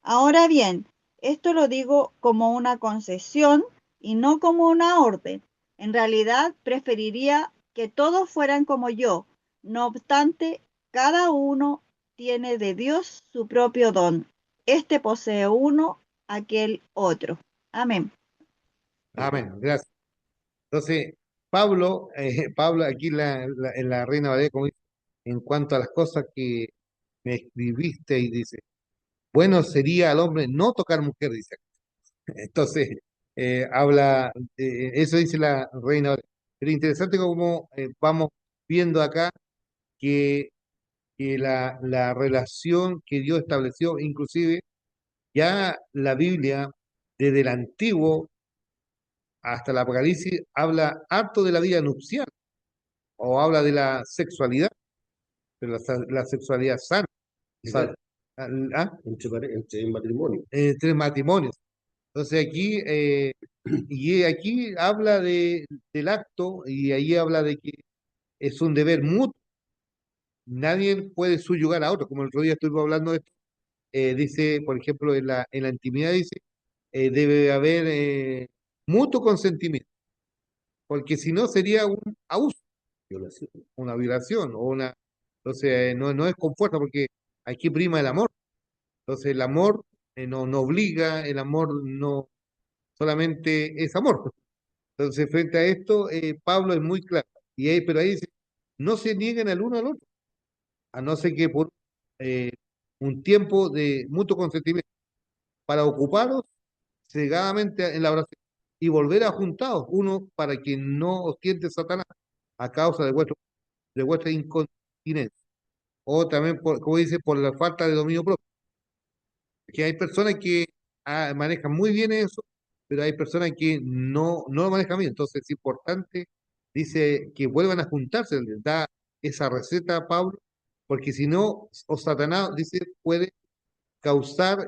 Ahora bien, esto lo digo como una concesión y no como una orden. En realidad preferiría que todos fueran como yo. No obstante, cada uno tiene de Dios su propio don. Este posee uno, aquel otro. Amén.
Amén, gracias. Entonces, Pablo aquí en la Reina Valera, como dice, en cuanto a las cosas que me escribiste y dice, bueno sería al hombre no tocar mujer, dice. Entonces, eso dice la Reina Valera. Pero interesante como vamos viendo acá que, que la relación que Dios estableció, inclusive ya la Biblia, desde el Antiguo hasta el Apocalipsis, habla harto de la vida nupcial o habla de la sexualidad, de la sexualidad sana,
Igual,
¿ah?
entre matrimonio.
Entre matrimonios. Entonces aquí habla del acto y ahí habla de que es un deber mutuo. Nadie puede subyugar a otro, como el otro día estuvimos hablando de esto. Dice, por ejemplo, en la intimidad dice, debe haber mutuo consentimiento, porque si no sería un abuso,
Violación.
una violación o una... Entonces, no es con fuerza, porque aquí prima el amor. Entonces, el amor no obliga, el amor no solamente es amor. Entonces, frente a esto, Pablo es muy claro. Pero ahí dice, no se nieguen el uno al otro, a no ser que por eh, un tiempo de mutuo consentimiento, para ocuparos cegadamente en la oración y volver a juntaros, uno para que no os tiente Satanás a causa de vuestra incontinencia, o también, como dice, por la falta de dominio propio, que hay personas que manejan muy bien eso, pero hay personas que no lo manejan bien. Entonces es importante, dice, que vuelvan a juntarse, les da esa receta a Pablo, porque si no, o Satanás, dice, puede causar,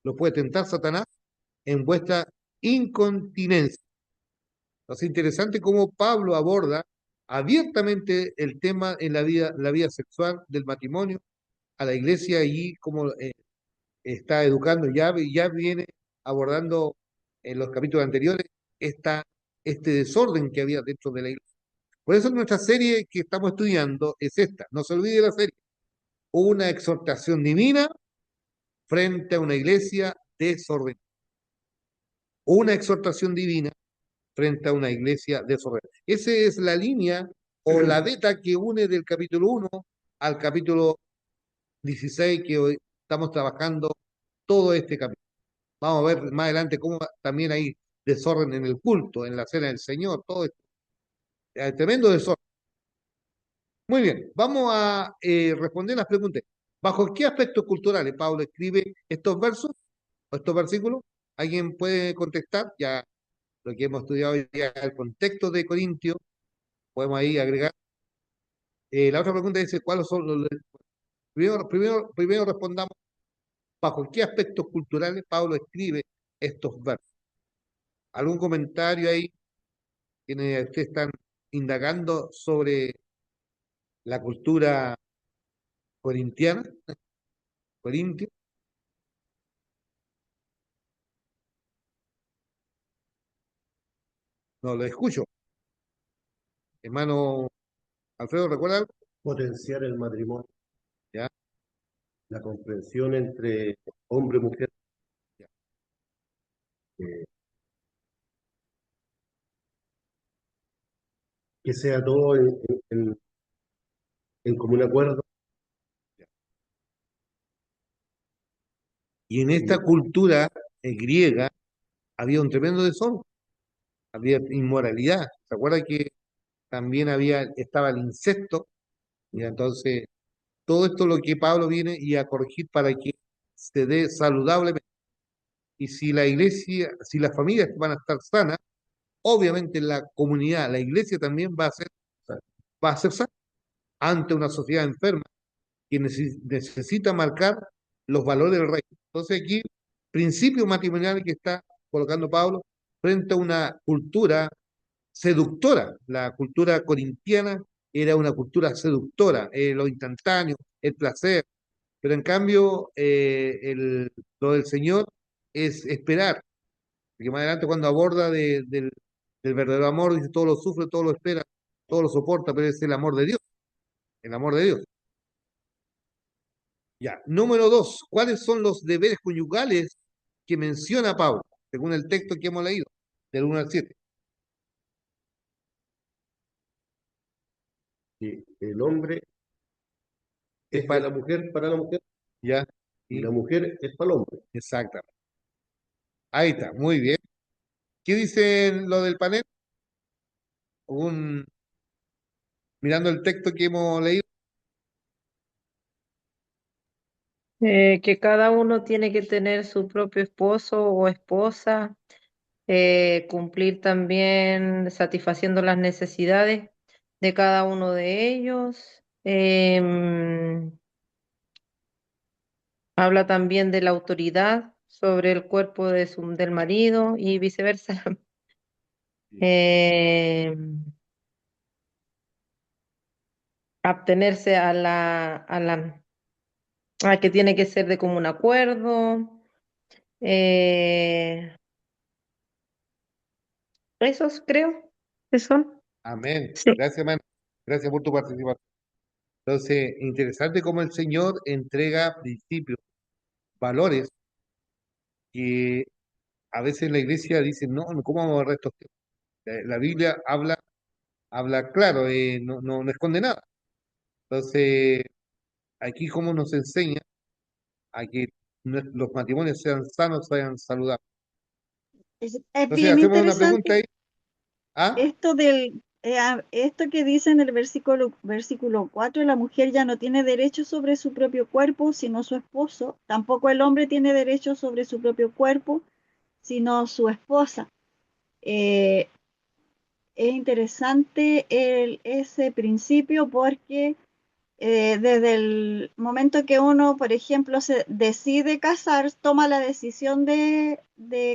lo puede tentar Satanás en vuestra incontinencia. Entonces, interesante cómo Pablo aborda abiertamente el tema en la vida sexual del matrimonio a la iglesia y cómo está educando, ya viene abordando en los capítulos anteriores este desorden que había dentro de la iglesia. Por eso nuestra serie que estamos estudiando es esta. No se olvide la serie. Una exhortación divina frente a una iglesia desordenada. Una exhortación divina frente a una iglesia desordenada. Esa es la línea o la beta que une del capítulo 1 al capítulo 16 que hoy estamos trabajando todo este capítulo. Vamos a ver más adelante cómo también hay desorden en el culto, en la cena del Señor, todo esto. Tremendo desorden. Muy bien, vamos a responder las preguntas. ¿Bajo qué aspectos culturales Pablo escribe estos versos o estos versículos? ¿Alguien puede contestar? Ya lo que hemos estudiado hoy día, el contexto de Corintio, podemos ahí agregar. La otra pregunta dice, ¿cuáles son los... Primero respondamos, ¿bajo qué aspectos culturales Pablo escribe estos versos? ¿Algún comentario ahí? Quienes ustedes están indagando sobre la cultura corintiana, corintio. No lo escucho. Hermano Alfredo, ¿recuerda algo?
Potenciar el matrimonio,
Ya,
la comprensión entre hombre y mujer,
ya.
eh, que sea todo en común acuerdo.
Y en esta cultura griega había un tremendo desorden, había inmoralidad. ¿Se acuerda que también estaba el incesto? Y entonces, todo esto es lo que Pablo viene y a corregir para que se dé saludablemente. Y si la iglesia, si las familias van a estar sanas, obviamente la comunidad, la iglesia también va a ser sana ante una sociedad enferma que necesita marcar los valores del reino. Entonces aquí, principio matrimonial que está colocando Pablo frente a una cultura seductora. La cultura corintiana era una cultura seductora, lo instantáneo, el placer, pero en cambio lo del Señor es esperar, porque más adelante cuando aborda del verdadero amor, dice todo lo sufre, todo lo espera, todo lo soporta, pero es el amor de Dios, el amor de Dios. Ya, número 2, ¿cuáles son los deberes conyugales que menciona Pablo, según el texto que hemos leído, del 1 al 7?
Y el hombre
Es
es de
para,
la mujer para la mujer
ya,
y
sí,
la mujer es para el hombre.
exactamente. Ahí está, muy bien. ¿Qué dice lo del panel? mirando el texto que hemos leído.
Que cada uno tiene que tener su propio esposo o esposa, cumplir también satisfaciendo las necesidades de cada uno de ellos. Habla también de la autoridad sobre el cuerpo del marido y viceversa. Em, Abtenerse a que tiene que ser de común acuerdo. Eh, Esos creo que son.
Amén.
Sí.
Gracias, hermano. Gracias por tu participación. Entonces, interesante cómo el Señor entrega principios, valores que a veces la iglesia dice, no, ¿cómo vamos a agarrar estos temas? La Biblia habla claro, no esconde nada. Entonces, aquí cómo nos enseña a que los matrimonios sean sanos, sean saludables.
Es
Entonces,
bien
hacemos una pregunta
interesante
ahí. ¿Ah?
esto que dice en el versículo 4: la mujer ya no tiene derecho sobre su propio cuerpo, sino su esposo. Tampoco el hombre tiene derecho sobre su propio cuerpo, sino su esposa. Eh, es interesante ese principio porque desde el momento que uno, por ejemplo, se decide casar, toma la decisión de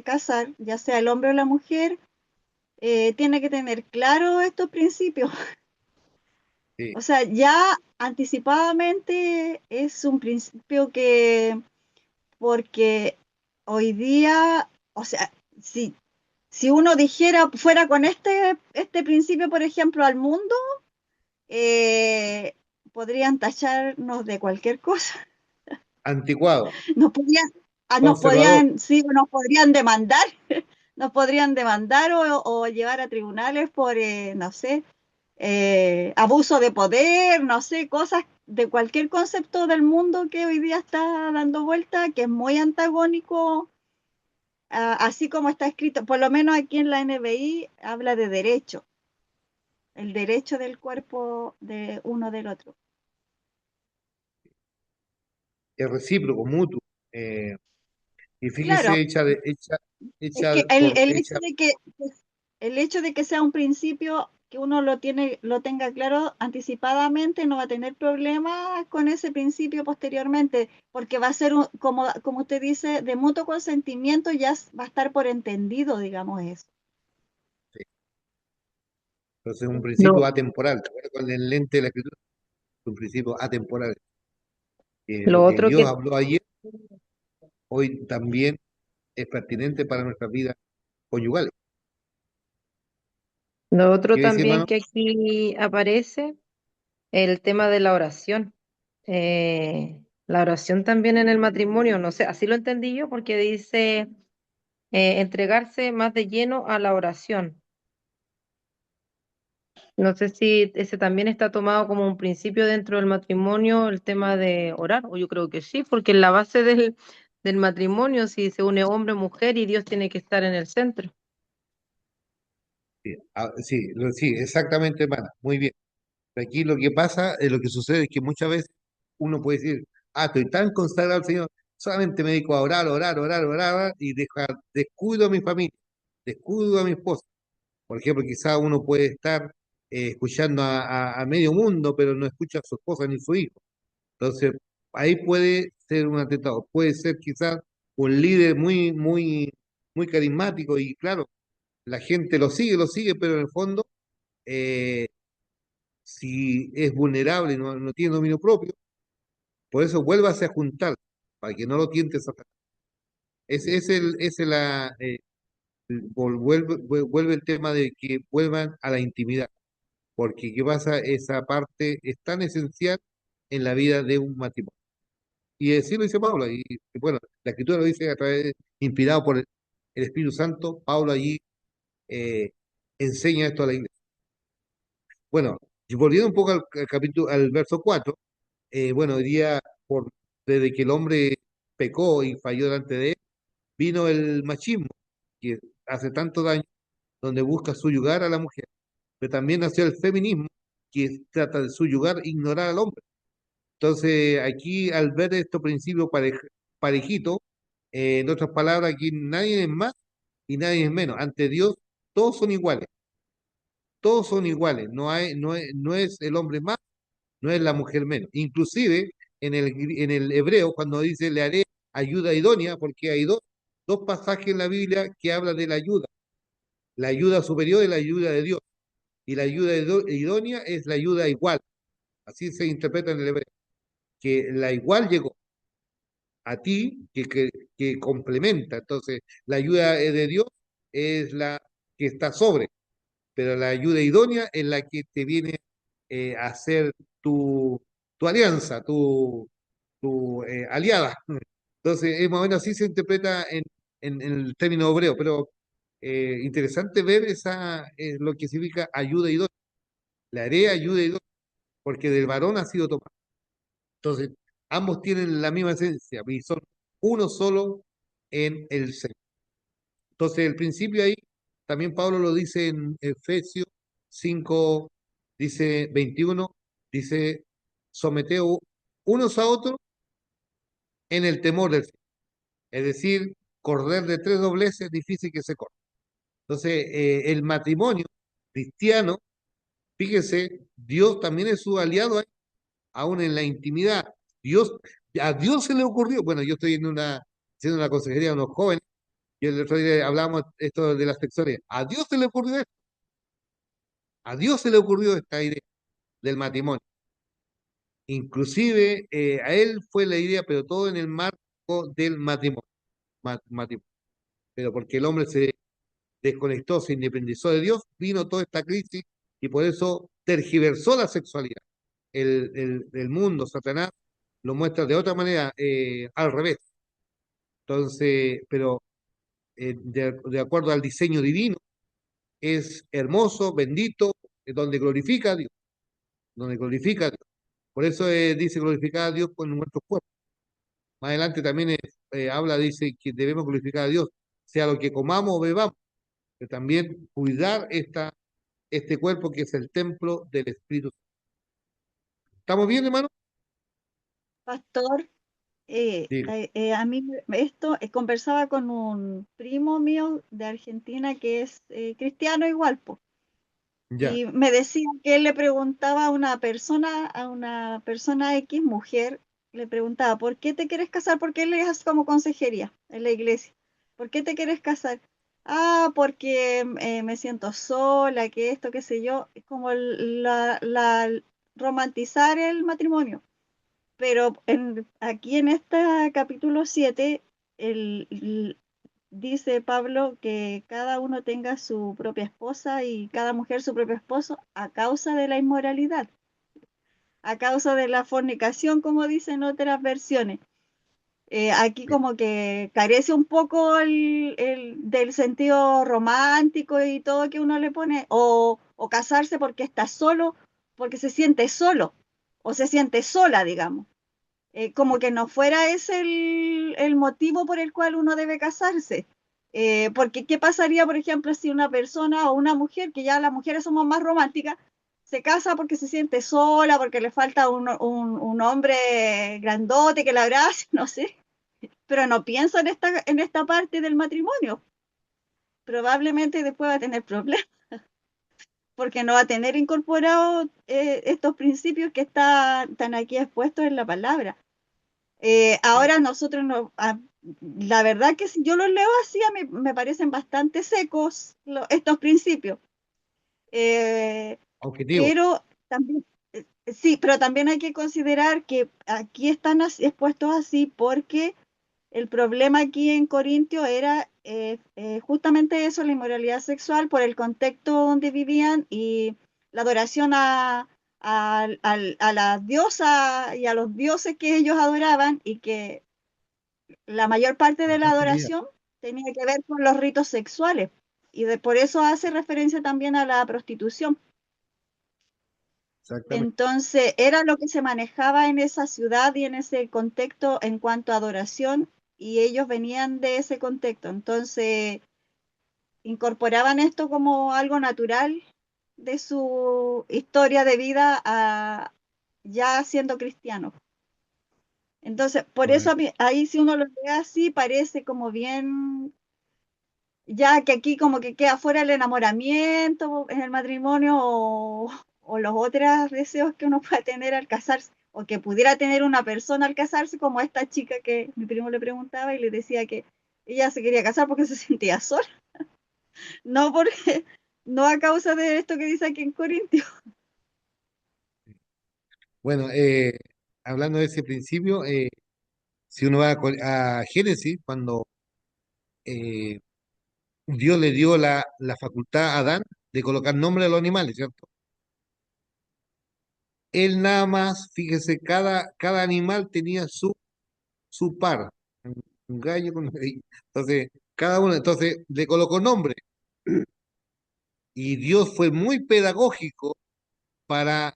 casar, ya sea el hombre o la mujer, tiene que tener claro estos principios.
Sí,
O sea, ya anticipadamente es un principio que, porque hoy día, o sea, si uno dijera, fuera con este principio, por ejemplo, al mundo, eh, podrían tacharnos de cualquier cosa.
anticuado,
Nos podrían,
conservador.
sí, nos podrían demandar, nos podrían demandar o llevar a tribunales por, no sé, abuso de poder, no sé, cosas de cualquier concepto del mundo que hoy día está dando vuelta, que es muy antagónico, así como está escrito, por lo menos aquí en la NBI habla de derecho, el derecho del cuerpo de uno del otro.
Es recíproco, mutuo. Y fíjese,
Claro, es que el hecho de que sea un principio que uno lo tenga claro anticipadamente, no va a tener problemas con ese principio posteriormente, porque va a ser, como usted dice, de mutuo consentimiento, ya va a estar por entendido, digamos eso.
sí. Entonces, es un principio
Lo,
atemporal. ¿De acuerdo con el lente de la escritura? Es un principio atemporal. Lo
lo
que
otro
Dios
que,
habló ayer, hoy también es pertinente para nuestras vidas conyugales.
lo otro
¿Qué dice,
también
hermano?
que aquí aparece, el tema de la oración. La oración también en el matrimonio, no sé, así lo entendí yo porque dice entregarse más de lleno a la oración. No sé si ese también está tomado como un principio dentro del matrimonio, el tema de orar, o yo creo que sí, porque en la base del matrimonio, si se une hombre, mujer y Dios tiene que estar en el centro.
Sí, sí, exactamente, hermana. Muy bien. Aquí lo que pasa, lo que sucede es que muchas veces uno puede decir, estoy tan consagrado al Señor, solamente me dedico a orar, orar, orar, orar, orar, y descuido a mi familia, descuido a mi esposa. Por ejemplo, quizá uno puede estar escuchando a medio mundo, pero no escucha a su esposa ni su hijo. Entonces, ahí puede ser un atentado, puede ser quizás un líder muy carismático y claro, la gente lo sigue, pero en el fondo, eh, si es vulnerable y no tiene dominio propio, por eso vuélvase a juntar, para que no lo tiente Satanás. Vuelve el tema de que vuelvan a la intimidad, porque ¿qué pasa? Esa parte es tan esencial en la vida de un matrimonio. Y así lo dice Pablo, y bueno, la escritura lo dice a través, inspirado por el Espíritu Santo, Pablo allí eh, enseña esto a la iglesia. Bueno, y volviendo un poco al capítulo, al verso 4, bueno, hoy día, desde que el hombre pecó y falló delante de él, vino el machismo, que hace tanto daño, donde busca subyugar a la mujer. pero también nació el feminismo, que trata de subyugar, ignorar al hombre. Entonces, aquí al ver estos principios parejitos, en otras palabras, aquí nadie es más y nadie es menos. Ante Dios, todos son iguales, todos son iguales. No es el hombre más, no es la mujer menos. Inclusive, en el hebreo, cuando dice le haré ayuda idónea, porque hay dos pasajes en la Biblia que hablan de la ayuda superior y la ayuda de Dios. Y la ayuda idónea es la ayuda igual. Así se interpreta en el hebreo. Que la igual llegó a ti, que complementa. Entonces, la ayuda de Dios es la que está sobre, pero la ayuda idónea es la que te viene a hacer tu alianza, tu aliada. Entonces, más o menos así se interpreta en el término hebreo, pero interesante ver lo que significa ayuda idónea. Le haré ayuda idónea, porque del varón ha sido tomado. Entonces, ambos tienen la misma esencia y son uno solo en el Señor. Entonces, el principio ahí, también Pablo lo dice en Efesios 5, dice 21, dice, someteos unos a otros en el temor del Señor. Es decir, correr de tres dobleces es difícil que se corra. Entonces, el matrimonio cristiano, fíjese, Dios también es su aliado ahí, aún en la intimidad. Dios, a Dios se le ocurrió, bueno, yo estoy haciendo una consejería a unos jóvenes, y el otro día hablábamos esto de las sexualidades. A Dios se le ocurrió esto, a Dios se le ocurrió esta idea del matrimonio. Inclusive a él fue la idea, pero todo en el marco del matrimonio. Matrimonio. Pero porque el hombre se desconectó, se independizó de Dios, vino toda esta crisis y por eso tergiversó la sexualidad. El mundo, Satanás, lo muestra de otra manera, al revés. Entonces, pero de acuerdo al diseño divino, es hermoso, bendito, donde glorifica a Dios, donde glorifica a Dios. Por eso dice glorificar a Dios con nuestros cuerpos. Más adelante también habla, dice que debemos glorificar a Dios, sea lo que comamos o bebamos, pero también cuidar este cuerpo que es el templo del Espíritu Santo. ¿Estamos bien, hermano?
Pastor,
Diga.
a mí esto conversaba con un primo mío de Argentina que es cristiano igual, po,
Ya,
y me decía que él le preguntaba a una persona X, mujer, le preguntaba, ¿por qué te quieres casar? Porque él es como consejería en la iglesia. ¿Por qué te quieres casar? Ah, porque me siento sola, que esto, qué sé yo, es como romantizar el matrimonio. Pero aquí en este capítulo 7 dice Pablo que cada uno tenga su propia esposa y cada mujer su propio esposo a causa de la inmoralidad, a causa de la fornicación, como dicen otras versiones. Aquí como que carece un poco del sentido romántico y todo que uno le pone, o casarse porque está solo, porque se siente solo, o se siente sola, digamos. Como que no fuera ese el motivo por el cual uno debe casarse. Porque ¿qué pasaría, por ejemplo, si una persona o una mujer, que ya las mujeres somos más románticas, se casa porque se siente sola, porque le falta un hombre grandote que la abrace, no sé, pero no piensa en esta parte del matrimonio? Probablemente después va a tener problemas, porque no va a tener incorporado estos principios que están aquí expuestos en la palabra.
sí,
Ahora nosotros no, la verdad que si yo los leo así, a mí me parecen bastante secos estos principios. Eh,
objetivo,
pero también, sí, pero también hay que considerar que aquí están expuestos así porque el problema aquí en Corintio era justamente eso, la inmoralidad sexual por el contexto donde vivían y la adoración a la diosa y a los dioses que ellos adoraban, y que la mayor parte de
la
la
fertilidad,
adoración tenía que ver con los ritos sexuales. Y por eso hace referencia también a la prostitución.
exactamente.
Entonces, era lo que se manejaba en esa ciudad y en ese contexto en cuanto a adoración, y ellos venían de ese contexto. Entonces, incorporaban esto como algo natural de su historia de vida ya siendo cristiano. Entonces, por eso
Correcto.
ahí si uno lo ve así, parece como bien, ya que aquí como que queda fuera el enamoramiento en el matrimonio o los otros deseos que uno pueda tener al casarse, o que pudiera tener una persona al casarse, como esta chica que mi primo le preguntaba y le decía que ella se quería casar porque se sentía sola, no porque, no a causa de esto que dice aquí en Corintios.
Bueno, hablando de ese principio, si uno va a Génesis, cuando eh, Dios le dio la facultad a Adán de colocar nombre a los animales, ¿cierto? Él nada más, fíjese, cada animal tenía su par, un gallo con... Entonces, cada uno, entonces le colocó nombre. Y Dios fue muy pedagógico para,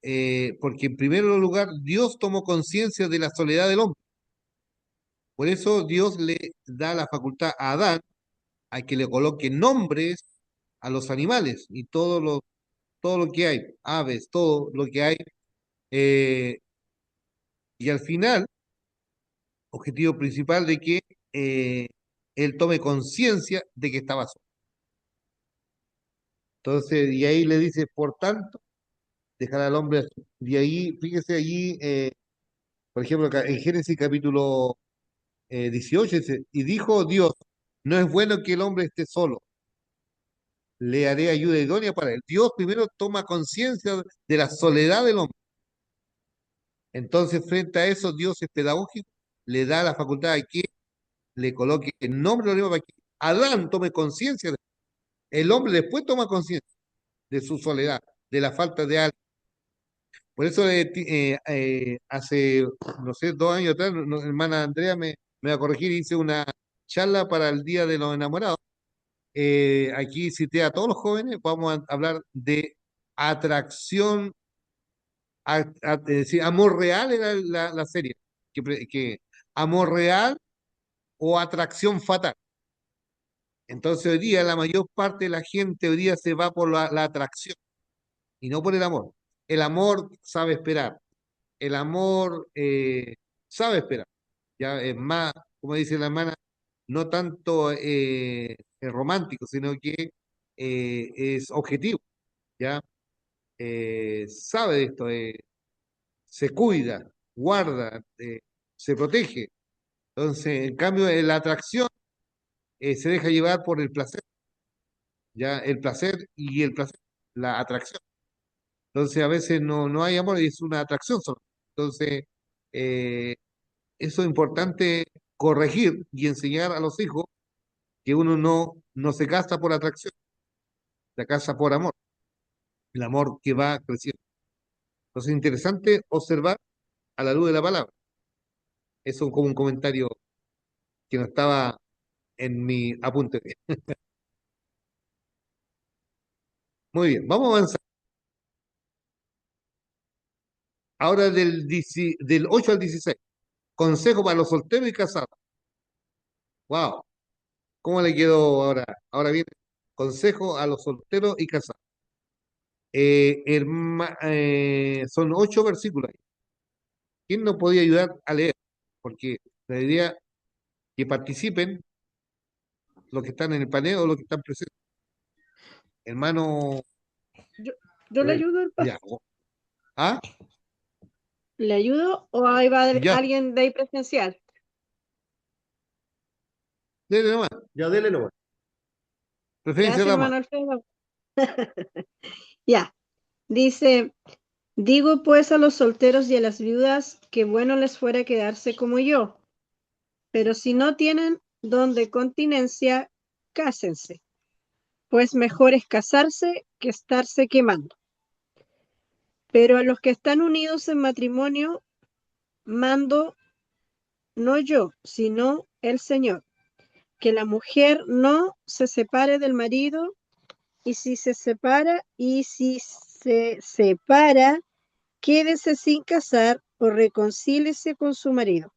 porque en primer lugar, Dios tomó conciencia de la soledad del hombre. Por eso Dios le da la facultad a Adán a que le coloque nombres a los animales y todo lo que hay, aves, todo lo que hay. eh, y al final, objetivo principal de que él tome conciencia de que estaba solo. Entonces, y ahí le dice, por tanto, dejar al hombre así. Y ahí, fíjese allí, por ejemplo, en Génesis capítulo 18, dice, y dijo Dios, no es bueno que el hombre esté solo, le haré ayuda idónea para él. Dios primero toma conciencia de la soledad del hombre. Entonces, frente a eso, Dios es pedagógico, le da la facultad de que le coloque el nombre de los para que Adán tome conciencia. El hombre después toma conciencia de su soledad, de la falta de algo. Por eso hace, no sé, 2 años atrás, hermana Andrea me va a corregir, hice una charla para el Día de los Enamorados. Aquí cité a todos los jóvenes, vamos a hablar de atracción, es decir, amor real era la serie, que amor real o atracción fatal. Entonces hoy día la mayor parte de la gente hoy día se va por la atracción y no por el amor. El amor sabe esperar, el amor sabe esperar, ya es más, como dice la hermana, no tanto es romántico, sino que es objetivo, ya sabe de esto, se cuida, guarda, se protege. Entonces, en cambio, la atracción se deja llevar por el placer, ya el placer y el placer, la atracción. Entonces, a veces no hay amor, es una atracción solo. Entonces, eh, eso es importante corregir y enseñar a los hijos que uno no se casa por atracción, se casa por amor, el amor que va creciendo. Entonces, es interesante observar a la luz de la palabra. Eso es como un comentario que no estaba en mi apunte. Muy bien, vamos a avanzar. Ahora del 8 al 16. Consejo para los solteros y casados. Wow, ¿cómo le quedó ahora? Ahora viene consejo a los solteros y casados. Son 8 versículos. ¿Quién nos podía ayudar a leer? Porque la idea es que participen los que están en el panel o los que están presentes. Hermano,
Yo, yo le ayudo al
ya.
pastor.
¿Ah?
¿Le ayudo o ahí va
Ya,
alguien de ahí presencial?
dele nomás.
Ya, dele nomás.
Preferencia
Gracias,
dama.
hermano Alfredo. Ya, dice, digo pues a los solteros y a las viudas que bueno les fuera quedarse como yo, pero si no tienen don de continencia, cásense, pues mejor es casarse que estarse quemando. Pero a los que están unidos en matrimonio, mando no yo, sino el Señor, que la mujer no se separe del marido, y si se separa, quédese sin casar o reconcíliese con su marido,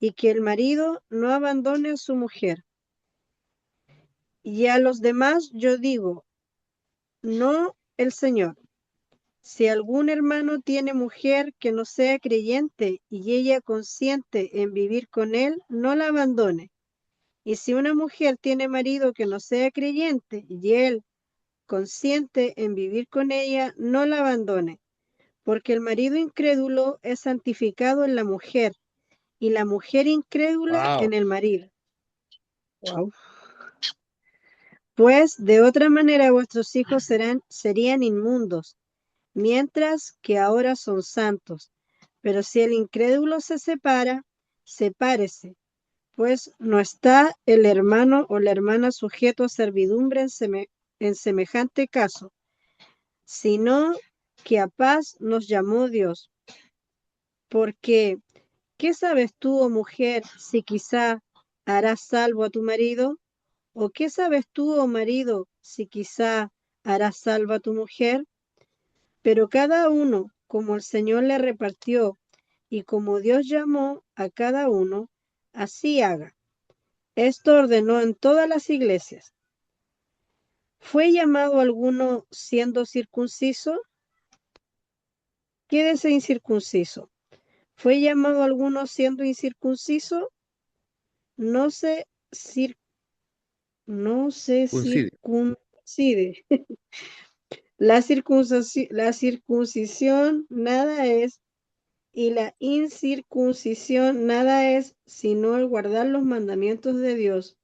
y que el marido no abandone a su mujer. Y a los demás yo digo, no el Señor. Si algún hermano tiene mujer que no sea creyente y ella consiente en vivir con él, no la abandone. Y si una mujer tiene marido que no sea creyente y él consiente en vivir con ella, no la abandone, porque el marido incrédulo es santificado en la mujer y la mujer incrédula
Wow.
en el marido. Wow. Pues de otra manera vuestros hijos serían inmundos, mientras que ahora son santos. Pero si el incrédulo se separa, sepárese, pues no está el hermano o la hermana sujeto a servidumbre en semejante caso, sino que a paz nos llamó Dios. Porque, ¿qué sabes tú, oh mujer, si quizá harás salvo a tu marido? ¿O qué sabes tú, oh marido, si quizá harás salvo a tu mujer? Pero cada uno, como el Señor le repartió y como Dios llamó a cada uno, así haga. Esto ordenó en todas las iglesias. ¿Fue llamado alguno siendo circunciso? Quédese incircunciso. ¿Fue llamado alguno siendo incircunciso? No se, cir- no se
Coincide.
circuncide. La circuncisión nada es y la incircuncisión nada es sino el guardar los mandamientos de Dios,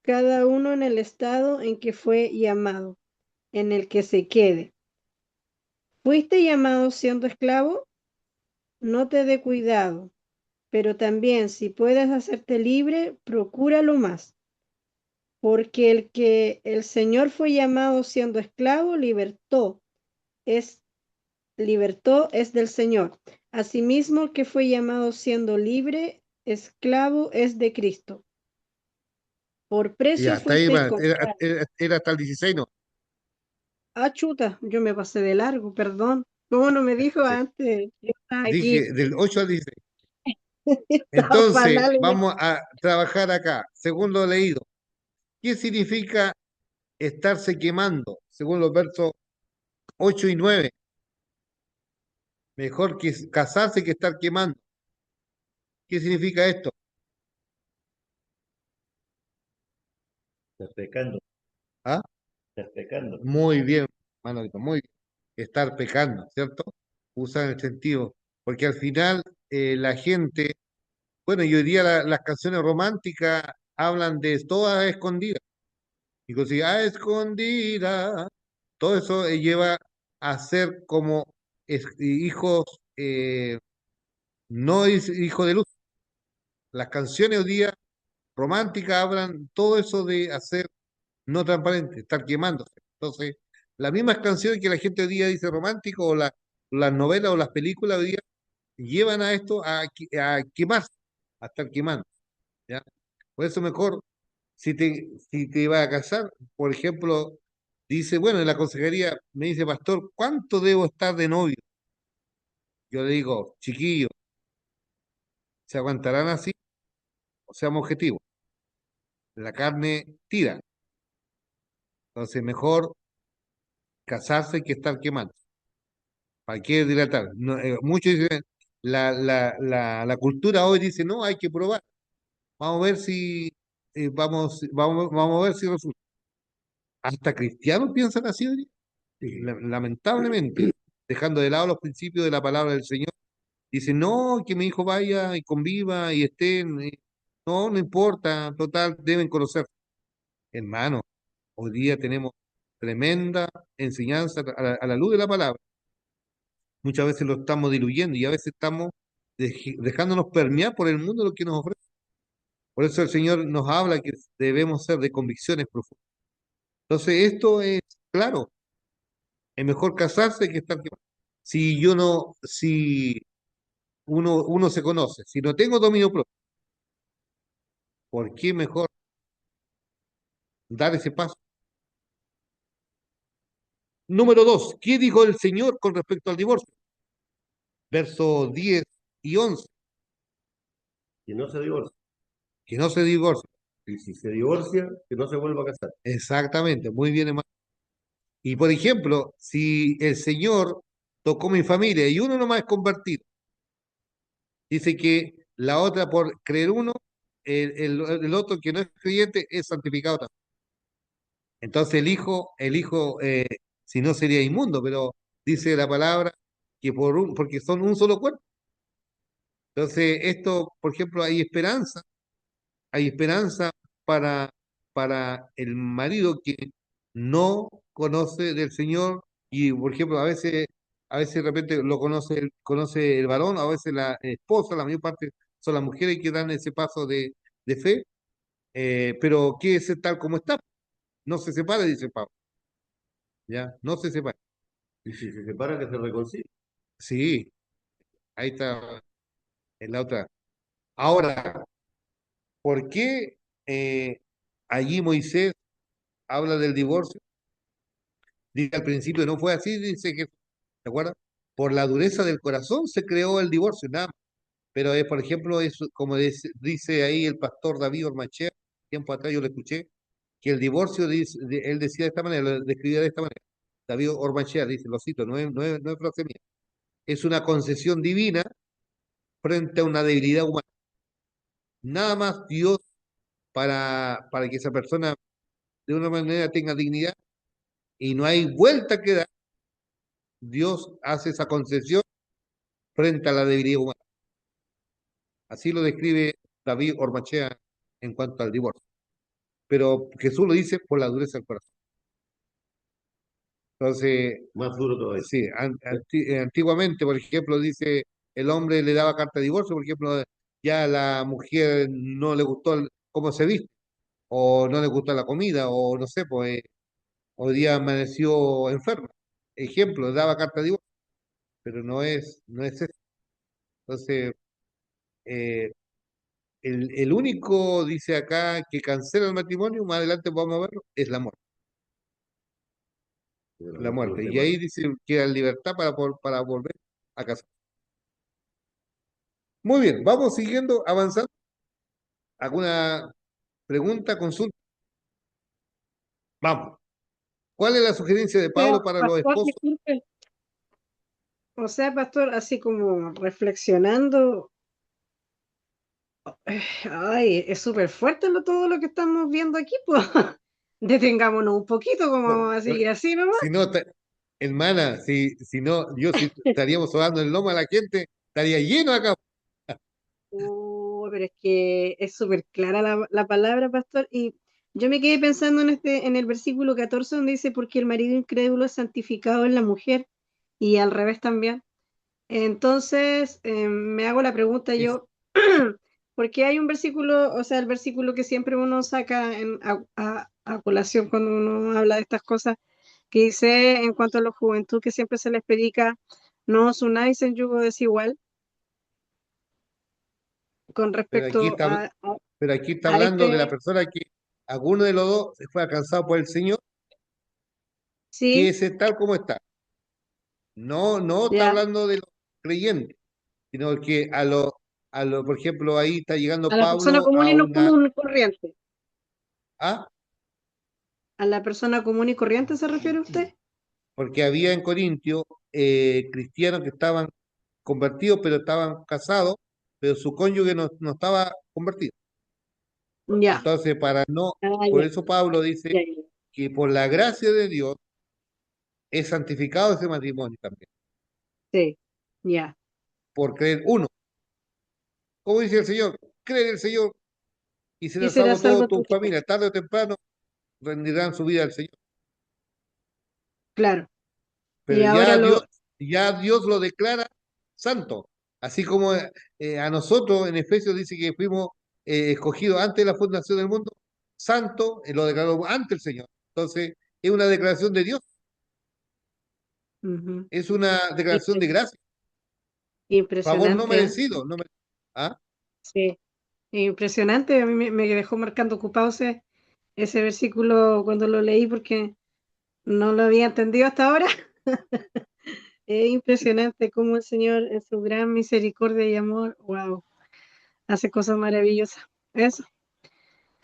cada uno en el estado en que fue llamado, en el que se quede. ¿Fuiste llamado siendo esclavo? No te dé cuidado, pero también si puedes hacerte libre, procúralo más, porque el que el Señor fue llamado siendo esclavo, es libertó es del Señor. Asimismo, el que fue llamado siendo libre, esclavo es de Cristo. Por
Y
precio
hasta ahí
fuisteis
va,
comprados.
era hasta el 16, ¿no?
Ah, chuta, yo me pasé de largo, perdón. ¿Cómo no me dijo
Sí.
antes? Yo estaba aquí,
Dije del 8 al 16.
estaba
Entonces,
fatal.
vamos a trabajar acá. Segundo leído. ¿Qué significa estarse quemando? Según los versos 8 y 9. Mejor que casarse que estar quemando. ¿Qué significa esto?
Estás pecando,
¿Ah?
estás pecando.
Muy bien, Manolito, muy bien. Estar pecando, ¿cierto? Usa en el sentido, porque al final la gente, bueno, yo diría las canciones románticas hablan de todas escondidas. Y si a escondida, todo eso lleva a ser como hijos, no es hijo de luz. Las canciones hoy día románticas hablan todo eso de hacer no transparente, estar quemándose. Entonces, las mismas canciones que la gente hoy día dice romántico, o las novelas o las películas hoy día, llevan a esto a quemarse, a estar quemando, ¿ya? Por eso mejor, si te vas a casar, por ejemplo, dice, bueno, en la consejería me dice, pastor, ¿cuánto debo estar de novio? Yo le digo, chiquillo, ¿se aguantarán así? O seamos objetivos. La carne tira. Entonces, mejor casarse que estar quemando. ¿Para qué dilatar? No, muchos dicen, la cultura hoy dice, no, hay que probar. Vamos a ver si, vamos a ver si resulta. Hasta cristianos piensan así hoy día. Lamentablemente, dejando de lado los principios de la palabra del Señor, dicen, no, que mi hijo vaya y conviva y estén. No, no importa, total, deben conocer. Hermano, hoy día tenemos tremenda enseñanza a la luz de la palabra. Muchas veces lo estamos diluyendo y a veces estamos dejándonos permear por el mundo lo que nos ofrece. Por eso el Señor nos habla que debemos ser de convicciones profundas. Entonces, esto es claro, es mejor casarse que estar quemado. Si yo no, si uno se conoce, si no tengo dominio propio, ¿por qué mejor dar ese paso? Número dos, ¿qué dijo el Señor con respecto al divorcio? Versos 10 y 11,
Que no se divorcie.
que no se divorcie.
Y si se divorcia, que no se vuelva a casar.
Exactamente, muy bien, hermano. Y por ejemplo, si el Señor tocó mi familia y uno nomás es convertido, dice que la otra por creer uno, el otro que no es creyente es santificado también. Entonces el hijo, si no sería inmundo, pero dice la palabra que porque son un solo cuerpo. Entonces, esto, por ejemplo, hay esperanza para, para el marido que no conoce del Señor y, por ejemplo, a veces de repente lo conoce el varón, a veces la esposa, la mayor parte son las mujeres que dan ese paso de fe, pero quiere ser tal como está, no se separa, dice Pablo, ¿ya? No se separa.
Y si se separa, que se reconcilie.
Sí, ahí está en la otra. Ahora, ¿por qué allí Moisés habla del divorcio? Dice al principio no fue así, dice que, ¿te acuerdas? Por la dureza del corazón se creó el divorcio, nada más. Pero por ejemplo, es como dice ahí el pastor David Ormachea, tiempo atrás yo lo escuché, que el divorcio, él decía de esta manera, lo describía de esta manera. David Ormachea dice, lo cito, no es frase mía, es una concesión divina frente a una debilidad humana. Nada más Dios para que esa persona de una manera tenga dignidad y no hay vuelta que dar, Dios hace esa concesión frente a la debilidad humana. Así lo describe David Ormachea en cuanto al divorcio. Pero Jesús lo dice por la dureza del corazón. Entonces,
Más duro todavía.
sí, antiguamente, por ejemplo, dice el hombre le daba carta de divorcio, por ejemplo, ya a la mujer no le gustó cómo se viste, o no le gustó la comida, o no sé, pues hoy día amaneció enferma. Ejemplo, daba carta de divorcio, pero no es eso. Entonces, eh, el único, dice acá, que cancela el matrimonio, más adelante vamos a verlo, es la muerte.
De la
La
muerte
muerte.
los
Y
demás.
ahí dice que la libertad para volver a casa. Muy bien, vamos siguiendo, avanzando. ¿Alguna pregunta, consulta? Vamos. ¿Cuál es la sugerencia de Pablo para los
Pastor,
esposos?
disculpe. O sea, pastor, así como reflexionando, ay, es súper fuerte todo lo que estamos viendo aquí, pues. Detengámonos un poquito, como
No,
vamos a seguir así nomás.
si no, hermana, si no, si estaríamos sobando el lomo a la gente, estaría lleno acá.
Pero es que es súper clara la palabra, pastor, y yo me quedé pensando en el versículo 14 donde dice, porque el marido incrédulo es santificado en la mujer, y al revés también. Entonces, me hago la pregunta
Es,
yo, ¿por qué hay un versículo, o sea, el versículo que siempre uno saca a colación cuando uno habla de estas cosas, que dice en cuanto a la juventud, que siempre se les predica, no os unáis en yugo desigual, con
pero aquí
respecto
está, pero aquí está
a
hablando de la
este,
persona que alguno de los dos se fue alcanzado por el Señor, que
sí,
es tal como está. No está
ya,
hablando de los creyentes, sino que por ejemplo, ahí está llegando
a la persona
Pablo
común
a
y no
una,
común y corriente.
¿ah?
¿A la persona común y corriente se refiere usted?
Porque había en Corintio cristianos que estaban convertidos, pero estaban casados, pero su cónyuge no estaba convertido.
Ya,
Entonces, por
ya,
eso Pablo dice
ya,
que por la gracia de Dios es santificado ese matrimonio también,
sí, ya.
por creer uno. Como dice el Señor, cree en el Señor y
Y
será
será
salvo toda
salvo
tu
tu casa.
familia. Tarde o temprano rendirán su vida al Señor.
Claro. Y
Pero
ahora
ya Dios lo declara santo. Así como a nosotros en Efesios dice que fuimos escogidos antes de la fundación del mundo, santo, lo declaró ante el Señor. Entonces, es una declaración de Dios,
ujú,
es una declaración de
impre-
gracia, favor no
impresionante, ¿eh?
merecido. ¿Ah?
Sí, impresionante. A mí me dejó marcando ocupado ese versículo cuando lo leí porque no lo había entendido hasta ahora. Es impresionante cómo el Señor, en su gran misericordia y amor, wow, hace cosas maravillosas. Eso,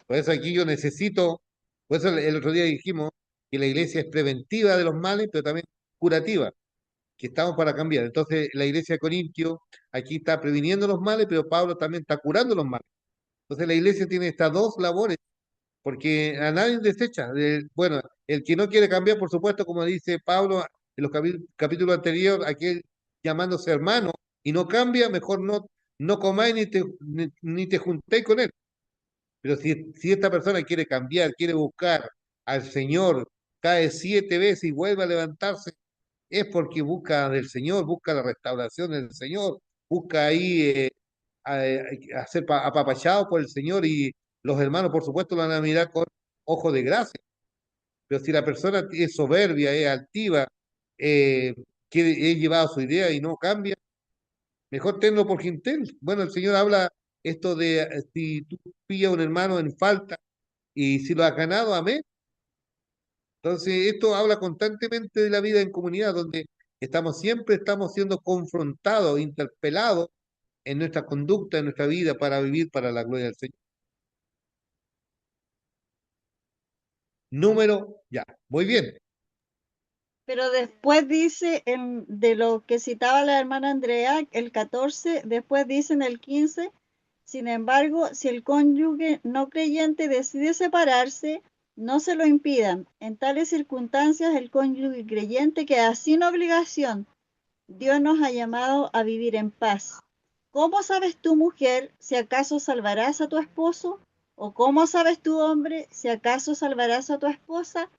Por eso aquí yo necesito, por eso el otro día dijimos que la iglesia es preventiva de los males, pero también curativa, que estamos para cambiar. Entonces, la iglesia de Corintio aquí está previniendo los males, pero Pablo también está curando los males. Entonces, la iglesia tiene estas dos labores, porque a nadie desecha. Bueno, el que no quiere cambiar, por supuesto, como dice Pablo en los capítulos anteriores, aquel llamándose hermano y no cambia, mejor no comáis ni te juntéis con él. Pero si esta persona quiere cambiar, quiere buscar al Señor, cae 7 veces y vuelve a levantarse, es porque busca del Señor, busca la restauración del Señor, busca ahí ser apapachado por el Señor, y los hermanos, por supuesto, lo van a mirar con ojo de gracia. Pero si la persona es soberbia, es altiva, eh, es llevado a su idea y no cambia, mejor tenlo por Gintel. Bueno, el Señor habla esto de si tú pillas a un hermano en falta y si lo has ganado, amén. Entonces, esto habla constantemente de la vida en comunidad, donde siempre estamos siendo confrontados, interpelados en nuestra conducta, en nuestra vida, para vivir para la gloria del Señor. Número, ya, muy bien.
Pero después dice, de lo que citaba la hermana Andrea, el 14, después dice en el 15, sin embargo, si el cónyuge no creyente decide separarse, no se lo impidan. En tales circunstancias, el cónyuge creyente queda sin obligación. Dios nos ha llamado a vivir en paz. ¿Cómo sabes tú, mujer, si acaso salvarás a tu esposo? ¿O cómo sabes tú, hombre, si acaso salvarás a tu esposa?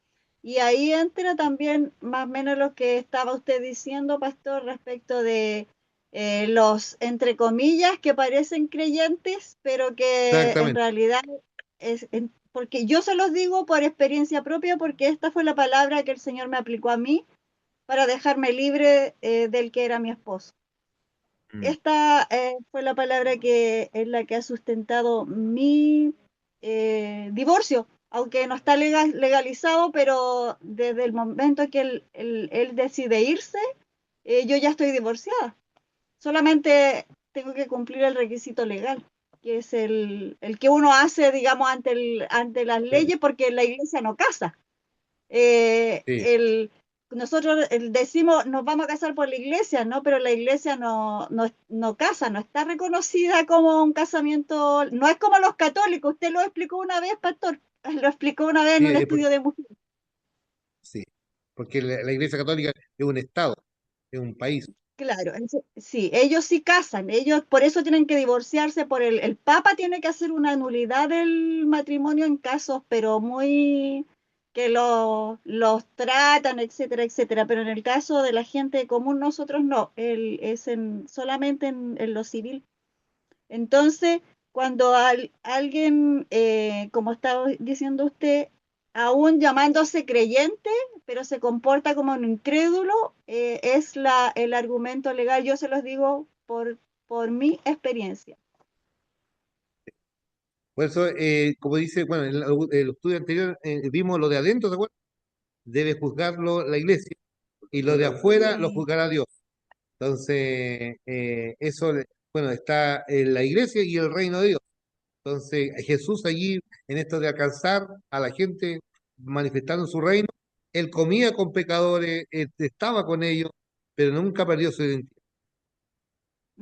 Y ahí entra también más o menos lo que estaba usted diciendo, pastor, respecto de los, entre comillas, que parecen creyentes, pero que en
Exactamente.
realidad porque yo se los digo por experiencia propia, porque esta fue la palabra que el Señor me aplicó a mí para dejarme libre del que era mi esposo.
Mm.
Esta fue la palabra que es la que ha sustentado mi divorcio, aunque no está legalizado, pero desde el momento que él decide irse, yo ya estoy divorciada. Solamente tengo que cumplir el requisito legal, que es el que uno hace, digamos, ante las
Sí,
leyes, porque la iglesia no casa. Eh,
sí,
el, nosotros decimos nos vamos a casar por la iglesia, ¿no? Pero la iglesia no casa, no está reconocida como un casamiento, no es como los católicos. Usted lo explicó una vez, pastor, lo explicó una vez en
sí,
un estudio de mujeres.
sí, porque la Iglesia Católica es un estado, es un país.
Claro, sí, ellos sí casan, ellos por eso tienen que divorciarse, el Papa tiene que hacer una nulidad del matrimonio en casos, pero muy que los tratan, etcétera, etcétera, pero en el caso de la gente común nosotros no, es solamente en lo civil. Entonces, cuando alguien, como estaba diciendo usted, aún llamándose creyente, pero se comporta como un incrédulo, es el argumento legal. Yo se los digo por mi experiencia.
Por eso, como dice, bueno, en el estudio anterior vimos lo de adentro, ¿se acuerdan? Debe juzgarlo la Iglesia, y lo de afuera lo juzgará Dios. Entonces, bueno, está en la Iglesia y el reino de Dios. Entonces, Jesús allí, en esto de alcanzar a la gente manifestando su reino, él comía con pecadores, estaba con ellos, pero nunca perdió su identidad.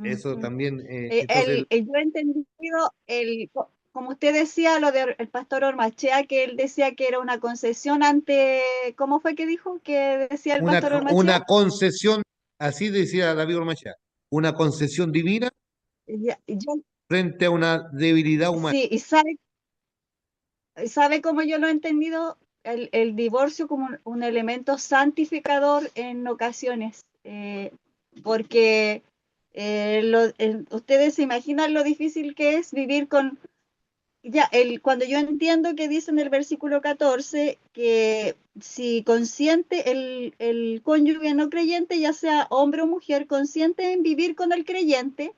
Eso
Ujú.
también, entonces,
Yo he entendido, como usted decía, lo del pastor Ormachea, que él decía que era una concesión ante, ¿cómo fue que dijo que decía el pastor Ormachea?
una concesión, así decía David Ormachea, una concesión divina
Yo,
frente a una debilidad humana.
sí, y sabe cómo yo lo he entendido, el divorcio como un elemento santificador en ocasiones, porque ustedes se imaginan lo difícil que es vivir con. Ya, cuando yo entiendo que dice en el versículo 14 que si consciente el cónyuge no creyente, ya sea hombre o mujer, consciente en vivir con el creyente,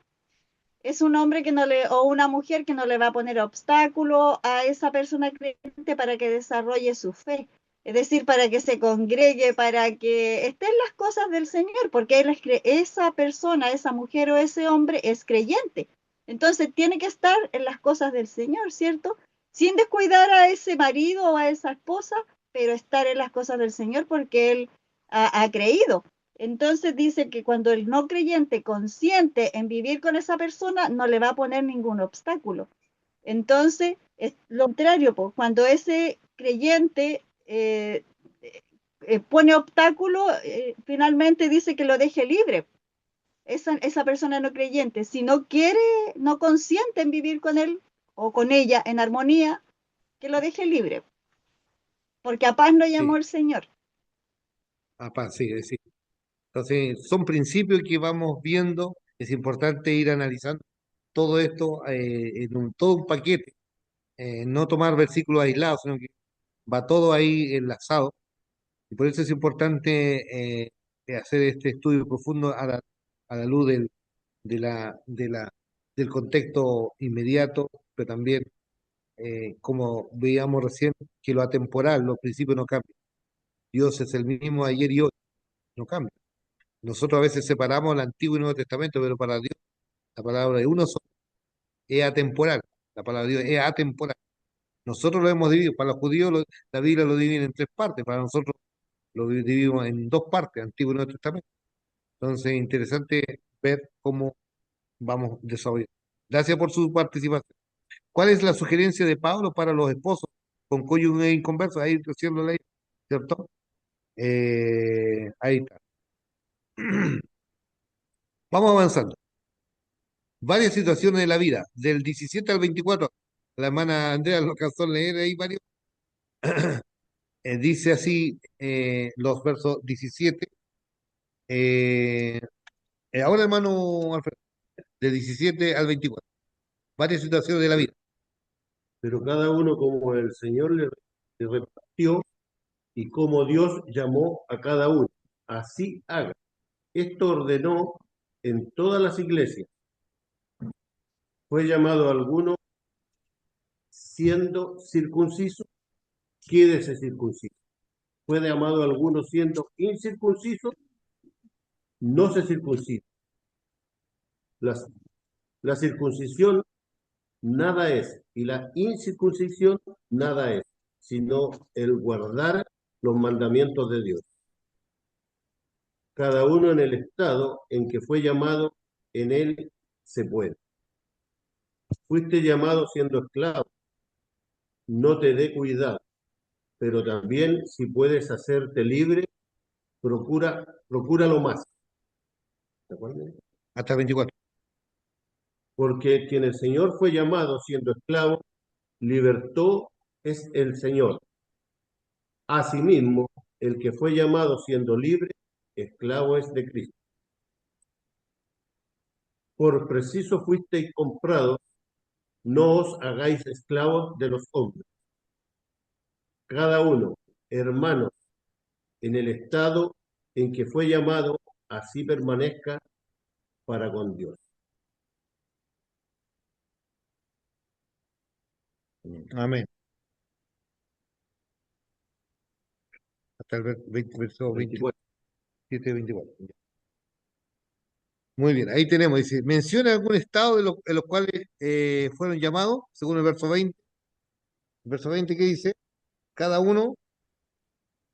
es un hombre o una mujer que no le va a poner obstáculo a esa persona creyente para que desarrolle su fe. Es decir, para que se congregue, para que esté en las cosas del Señor, porque esa persona, esa mujer o ese hombre es creyente. Entonces tiene que estar en las cosas del Señor, ¿cierto? Sin descuidar a ese marido o a esa esposa, pero estar en las cosas del Señor porque él ha creído. Entonces dice que cuando el no creyente consiente en vivir con esa persona, no le va a poner ningún obstáculo. Entonces, es lo contrario, pues, cuando ese creyente pone obstáculo, finalmente dice que lo deje libre. Esa persona no creyente, si no quiere, no consiente en vivir con él o con ella en armonía, que lo deje libre, porque a paz no llamó
Sí,
el Señor.
sí, es decir. Entonces, son principios que vamos viendo. Es importante ir analizando todo esto todo un paquete, no tomar versículos aislados, sino que va todo ahí enlazado. Y por eso es importante hacer este estudio profundo a la luz del contexto inmediato, pero también, como veíamos recién, que lo atemporal, los principios no cambian. Dios es el mismo ayer y hoy, no cambia. Nosotros a veces separamos el Antiguo y Nuevo Testamento, pero para Dios la palabra de uno solo es atemporal. La palabra de Dios es atemporal. Nosotros lo hemos dividido. Para los judíos la Biblia lo divide en tres partes. Para nosotros lo dividimos en dos partes, Antiguo y Nuevo Testamento. Entonces, interesante ver cómo vamos desarrollando. Gracias por su participación. ¿Cuál es la sugerencia de Pablo para los esposos con cónyuge inconverso? Ahí recién lo leí, ¿cierto? Ahí está. Vamos avanzando. Varias situaciones de la vida, del 17 al 24. La hermana Andrea lo alcanzó a leer ahí varios. Dice así los versos 17. eh, ahora, hermano Alfredo, de 17 al 24. Varias situaciones de la vida.
Pero cada uno como el Señor le repartió y como Dios llamó a cada uno. Así haga. Esto ordenó en todas las iglesias. Fue llamado a alguno siendo circunciso, quédese circunciso. Fue llamado a alguno siendo incircunciso, no se circuncida. La, la circuncisión nada es y la incircuncisión nada es, sino el guardar los mandamientos de Dios. Cada uno en el estado en que fue llamado, en él se puede. Fuiste llamado siendo esclavo, no te dé cuidado, pero también si puedes hacerte libre, procura lo más. ¿De acuerdo?
Hasta el 24.
Porque quien el Señor fue llamado siendo esclavo, libertó es el Señor. Asimismo, el que fue llamado siendo libre, esclavo es de Cristo. Por preciso fuisteis comprados, no os hagáis esclavos de los hombres. Cada uno, hermanos, en el estado en que fue llamado, así permanezca para con Dios.
Amén. Hasta el verso
24.
27 y 24. Muy bien, ahí tenemos, dice, menciona algún estado en los cuales fueron llamados, según el verso 20. El verso 20 que dice, cada uno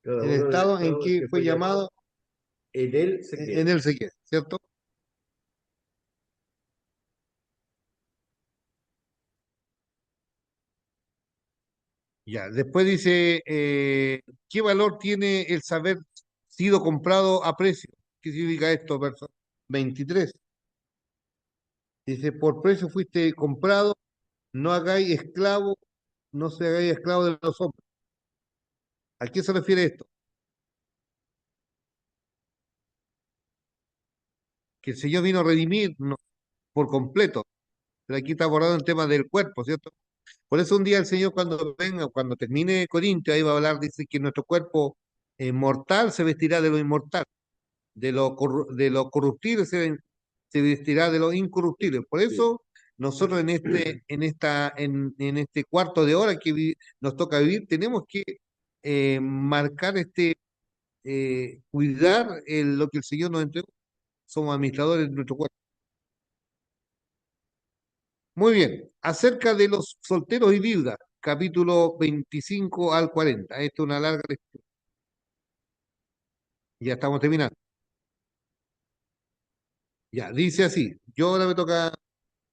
Cada
en el
uno en el
estado en
estado en
que
que
fue
fue llamado,
llamado,
en él se
en
queda.
él se queda, ¿cierto? Ya, después dice, ¿qué valor tiene el saber sido comprado a precio? ¿Qué significa esto? Verso 23. Dice, por precio fuiste comprado, no hagáis esclavo, no se hagáis esclavo de los hombres. ¿A qué se refiere esto? Que el Señor vino a redimirnos por completo. Pero aquí está abordado el tema del cuerpo, ¿cierto? Por eso un día el Señor cuando venga, cuando termine Corintio, ahí va a hablar, dice que nuestro cuerpo mortal se vestirá de lo inmortal, de lo corruptible se vestirá de lo incorruptible. Por
Sí.
eso nosotros en este cuarto de hora que nos toca vivir, tenemos que marcar cuidar lo que el Señor nos entregó. Somos administradores de nuestro cuerpo. Muy bien, acerca de los solteros y viudas, capítulo 25 al 40. Esta es una larga lectura. Ya estamos terminando. Ya, dice así. Yo ahora me toca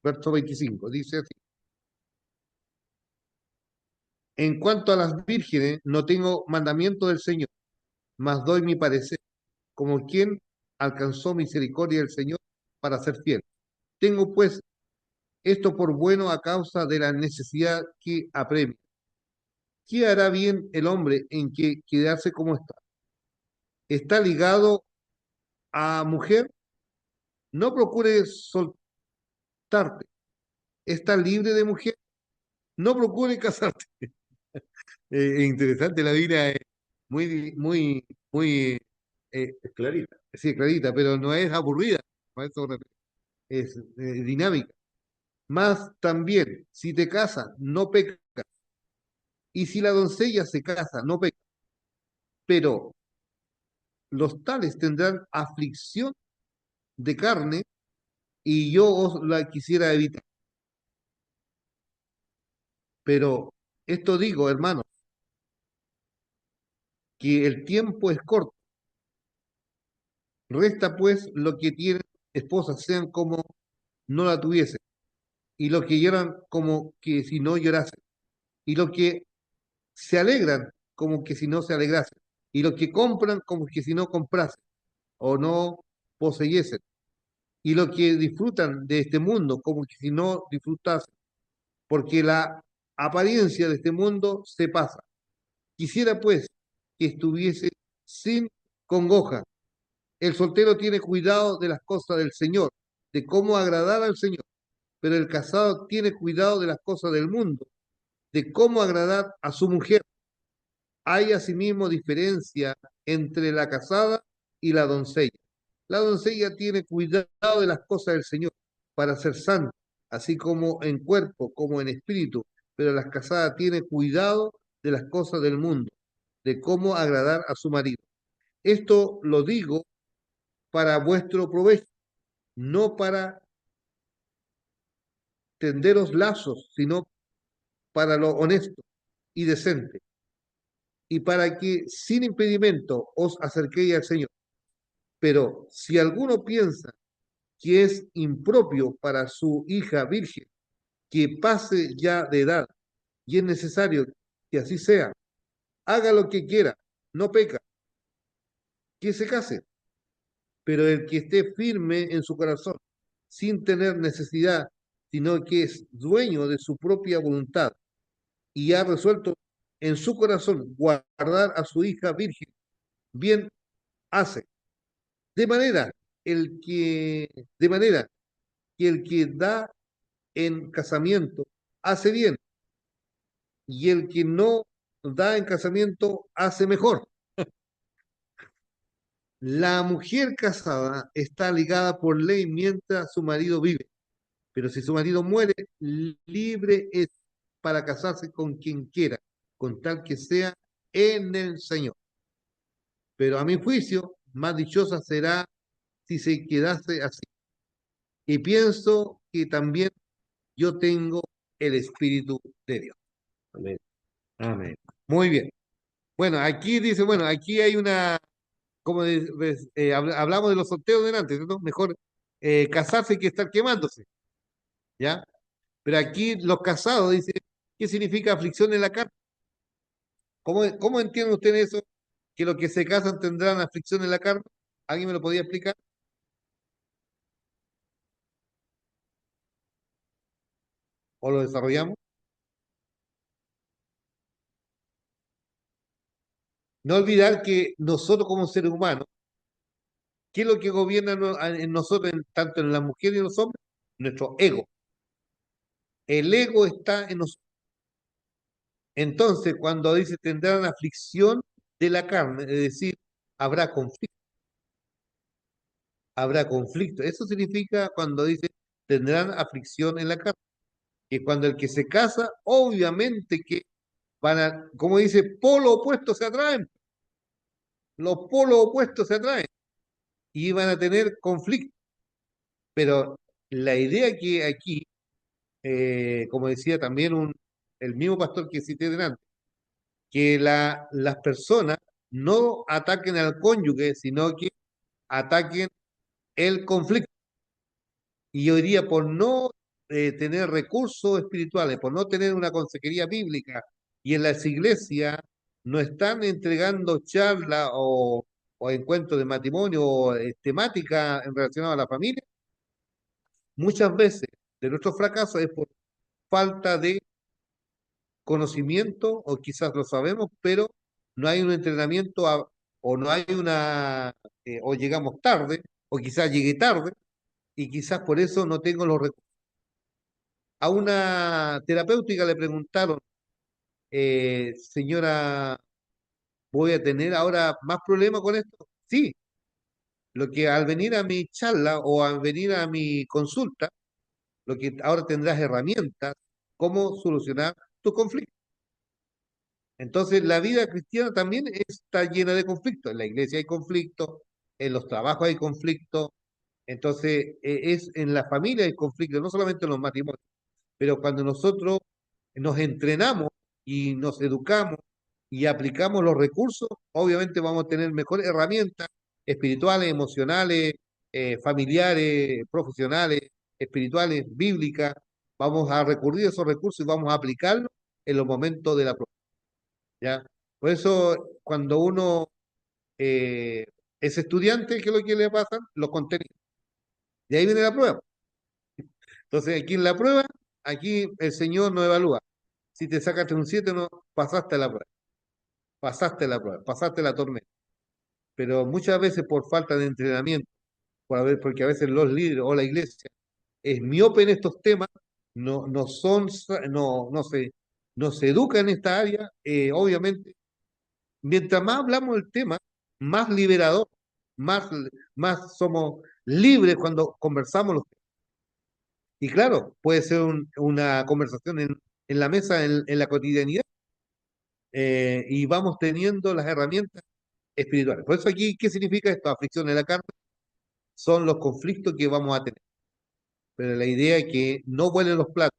verso 25. Dice así. En cuanto a las vírgenes, no tengo mandamiento del Señor, mas doy mi parecer, como quien alcanzó misericordia del Señor para ser fiel. Tengo pues esto por bueno a causa de la necesidad que apremia. ¿Qué hará bien el hombre en que quedarse como está? ¿Está ligado a mujer? No procures soltarte. ¿Está libre de mujer? No procure casarte. Es interesante la vida, muy,
Es clarita.
sí, clarita, pero no es aburrida. Por eso es dinámica. Más también, si te casas, no pecas. Y si la doncella se casa, no peca. Pero los tales tendrán aflicción de carne y yo os la quisiera evitar. Pero esto digo, hermanos, que el tiempo es corto. Resta pues lo que tienen esposas sean como no la tuviesen, y los que lloran como que si no llorasen, y los que se alegran como que si no se alegrasen, y los que compran como que si no comprasen o no poseyesen, y los que disfrutan de este mundo como que si no disfrutasen, porque la apariencia de este mundo se pasa. Quisiera pues que estuviese sin congoja. El soltero tiene cuidado de las cosas del Señor, de cómo agradar al Señor, pero el casado tiene cuidado de las cosas del mundo, de cómo agradar a su mujer. Hay asimismo diferencia entre la casada y la doncella. La doncella tiene cuidado de las cosas del Señor para ser santa, así como en cuerpo como en espíritu, pero la casada tiene cuidado de las cosas del mundo, de cómo agradar a su marido. Esto lo digo para vuestro provecho, no para tenderos lazos, sino para lo honesto y decente, y para que sin impedimento os acerquéis al Señor. Pero si alguno piensa que es impropio para su hija virgen que pase ya de edad, y es necesario que así sea, haga lo que quiera, no peca, que se case, pero el que esté firme en su corazón, sin tener necesidad, sino que es dueño de su propia voluntad y ha resuelto en su corazón guardar a su hija virgen, bien hace. De manera, de manera que el que da en casamiento hace bien, y el que no da en casamiento hace mejor. La mujer casada está ligada por ley mientras su marido vive, pero si su marido muere, libre es para casarse con quien quiera, con tal que sea en el Señor. Pero a mi juicio, más dichosa será si se quedase así. Y pienso que también yo tengo el Espíritu de Dios.
Amén. Amén.
Muy bien. Bueno, aquí dice, bueno, aquí hay una, como hablamos de los sorteos delante, ¿cierto? Mejor casarse que estar quemándose, ¿ya? Pero aquí los casados, dice, ¿qué significa aflicción en la carne? ¿Cómo entienden ustedes eso? Que los que se casan tendrán aflicción en la carne. ¿Alguien me lo podía explicar? ¿O lo desarrollamos? No olvidar que nosotros como seres humanos, ¿qué es lo que gobierna en nosotros, tanto en las mujeres y en los hombres? Nuestro ego. El ego está en nosotros. Entonces, cuando dice tendrán aflicción de la carne, es decir, habrá conflicto, habrá conflicto. Eso significa cuando dice tendrán aflicción en la carne. Que cuando el que se casa, obviamente que van a, como dice, polos opuestos se atraen, los polos opuestos se atraen y van a tener conflicto. Pero la idea que aquí, como decía también el mismo pastor que cité delante, que las personas no ataquen al cónyuge, sino que ataquen el conflicto. Y hoy día, por no tener recursos espirituales, por no tener una consejería bíblica, y en las iglesias no están entregando charlas o encuentros de matrimonio o temática en relación a la familia, muchas veces de nuestro fracaso es por falta de conocimiento, o quizás lo sabemos, pero no hay un entrenamiento o no hay o llegamos tarde, o quizás llegué tarde, y quizás por eso no tengo los recursos. A una terapéutica le preguntaron, señora, ¿voy a tener ahora más problemas con esto? Sí, lo que al venir a mi charla o al venir a mi consulta, lo que ahora tendrás herramientas, cómo solucionar tu conflicto. Entonces, la vida cristiana también está llena de conflictos. En la iglesia hay conflictos, en los trabajos hay conflictos, entonces es en la familia hay conflictos, no solamente en los matrimonios. Pero cuando nosotros nos entrenamos y nos educamos y aplicamos los recursos, obviamente vamos a tener mejores herramientas espirituales, emocionales, familiares, profesionales, espirituales, bíblicas. Vamos a recurrir a esos recursos y vamos a aplicarlos en los momentos de la prueba. ¿Ya? Por eso, cuando uno eh, es estudiante, ¿qué es lo que le pasa? Los contenidos. Y ahí viene la prueba. Entonces, aquí en la prueba, aquí el Señor nos evalúa. Si te sacaste un 7 no pasaste la prueba, pasaste la tormenta. Pero muchas veces por falta de entrenamiento, porque a veces los líderes o la iglesia es miope en estos temas, no son, no se educa en esta área, obviamente, mientras más hablamos del tema, más liberador, más, más somos libres cuando conversamos los temas. Y claro, puede ser una conversación en la mesa, en la cotidianidad, y vamos teniendo las herramientas espirituales. Por eso aquí, ¿qué significa esto? Aflicción de la carne son los conflictos que vamos a tener. Pero la idea es que no vuelen los platos,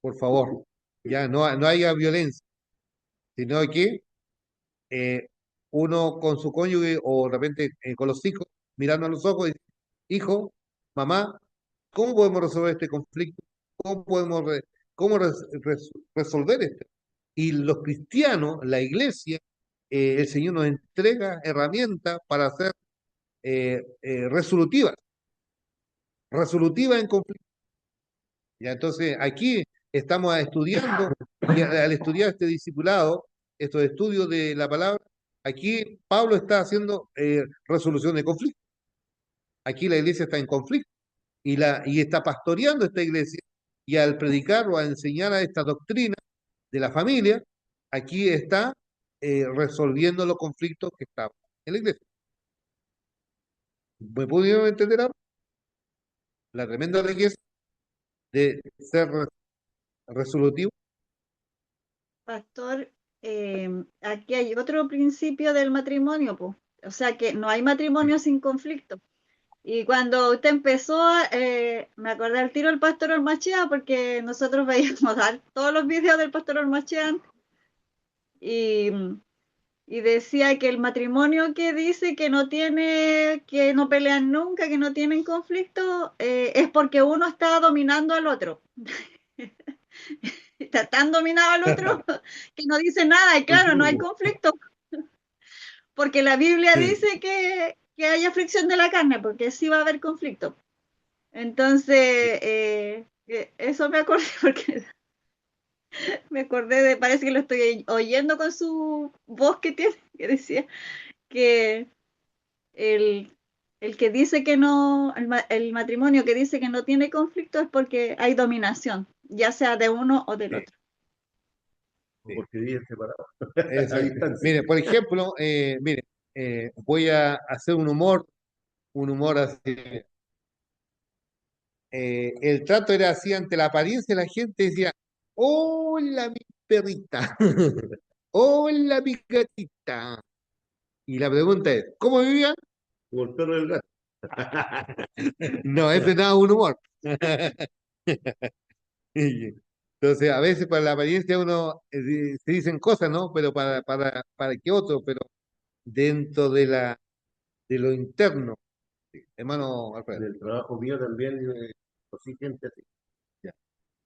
por favor. Ya no haya violencia, sino que eh, uno con su cónyuge o de repente con los hijos, mirando a los ojos y dice, hijo, mamá, ¿cómo podemos resolver este conflicto? ¿Cómo podemos resolver esto? Y los cristianos, la iglesia, el Señor nos entrega herramientas para ser resolutivas en conflicto. Ya, entonces, aquí estamos estudiando, y al estudiar este discipulado, estos estudios de la palabra, aquí Pablo está haciendo resolución de conflicto. Aquí la iglesia está en conflicto y está pastoreando esta iglesia, y al predicar o a enseñar a esta doctrina de la familia, aquí está resolviendo los conflictos que estaban en la iglesia. ¿Me pudieron entender ahora? La tremenda riqueza de ser resolutivo.
Pastor, aquí hay otro principio del matrimonio, pues. O sea que no hay matrimonio sin conflicto. Y cuando usted empezó, me acordé al tiro del Pastor Ormachea, porque nosotros veíamos todos los videos del Pastor Ormachea y, y decía que el matrimonio que dice que no tiene, que no pelean nunca, que no tienen conflicto, es porque uno está dominando al otro. Está tan dominado al otro que no dice nada, y claro, no hay conflicto, porque la Biblia dice que haya fricción de la carne, porque sí va a haber conflicto. Entonces, eso me acordé, porque me acordé de, parece que lo estoy oyendo con su voz que tiene, que decía que el, el que dice que no, el matrimonio que dice que no tiene conflicto es porque hay dominación, ya sea de uno o del otro.
Porque viven separados.
Eso.
A distancia.
Mire, por ejemplo, voy a hacer un humor así. El trato era así ante la apariencia, la gente decía, hola mi perrita, hola mi gatita. Y la pregunta es, ¿cómo vivían?
Como el perro del gato.
No, ese no es un humor. Entonces, a veces para la apariencia uno se dicen cosas, ¿no? Pero para qué otro, pero dentro de lo interno, hermano
En
Alfredo.
el trabajo mío también conocí gente así,
Ya.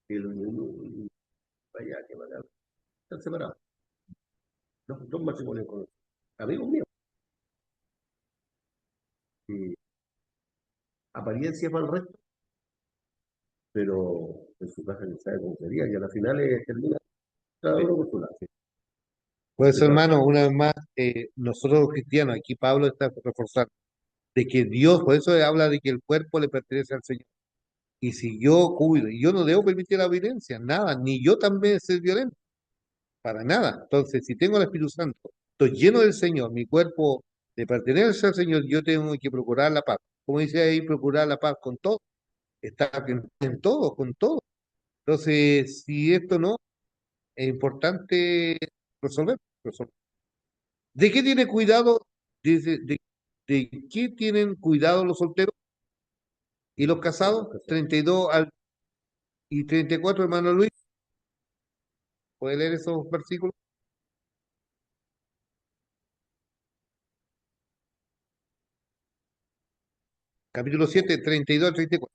que vaya, que vaya, están separados. Dos matrimonios con amigos míos. Y apariencia para el resto, pero en su casa no sabe cómo sería, y a la final termina cada uno por su lado.
Por eso,
Separado.
hermano, una vez más, nosotros los cristianos, aquí Pablo está reforzando, de que Dios, por eso habla de que el cuerpo le pertenece al Señor. Y si yo cuido, y yo no debo permitir la violencia, nada, ni yo también ser violento, para nada. Entonces, si tengo el Espíritu Santo, estoy lleno del Señor, mi cuerpo le pertenece al Señor, yo tengo que procurar la paz. Como dice ahí, procurar la paz con todo, estar en todo, con todo. Entonces, si esto no, es importante resolver. ¿De qué tiene cuidado? Dice, de qué tienen cuidado los solteros y los casados? 32 y 34, hermano Luis. ¿Puede leer esos versículos? Capítulo 7, 32 al 34.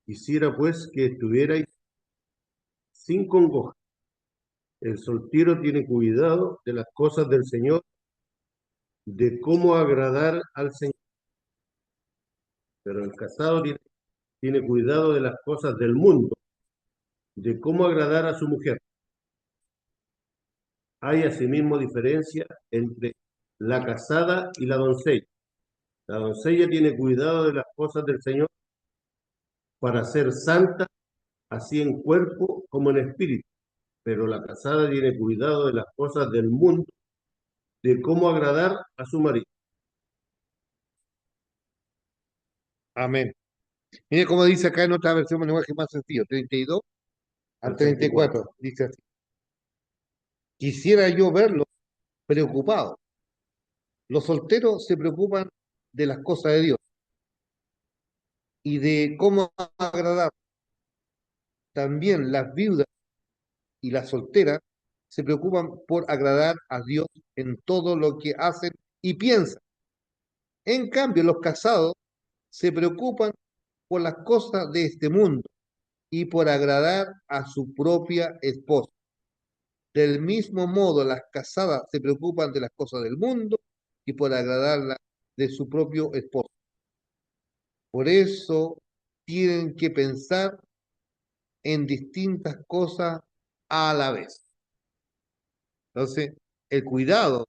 Quisiera pues que estuvierais sin congoja. El soltero tiene cuidado de las cosas del Señor, de cómo agradar al Señor, pero el casado tiene cuidado de las cosas del mundo, de cómo agradar a su mujer. Hay asimismo diferencia entre la casada y la doncella. La doncella tiene cuidado de las cosas del Señor para ser santa, así en cuerpo como en espíritu, pero la casada tiene cuidado de las cosas del mundo, de cómo agradar a su marido.
Amén. Mire cómo dice acá en otra versión, un lenguaje más sencillo, 32 al
Al 34.
34. Dice así. Quisiera yo verlos preocupados. Los solteros se preocupan de las cosas de Dios y de cómo agradar. También las viudas y las solteras se preocupan por agradar a Dios en todo lo que hacen y piensan. En cambio, los casados se preocupan por las cosas de este mundo y por agradar a su propia esposa. Del mismo modo, las casadas se preocupan de las cosas del mundo y por agradarla de su propio esposo. Por eso tienen que pensar en distintas cosas a la vez. Entonces, el cuidado,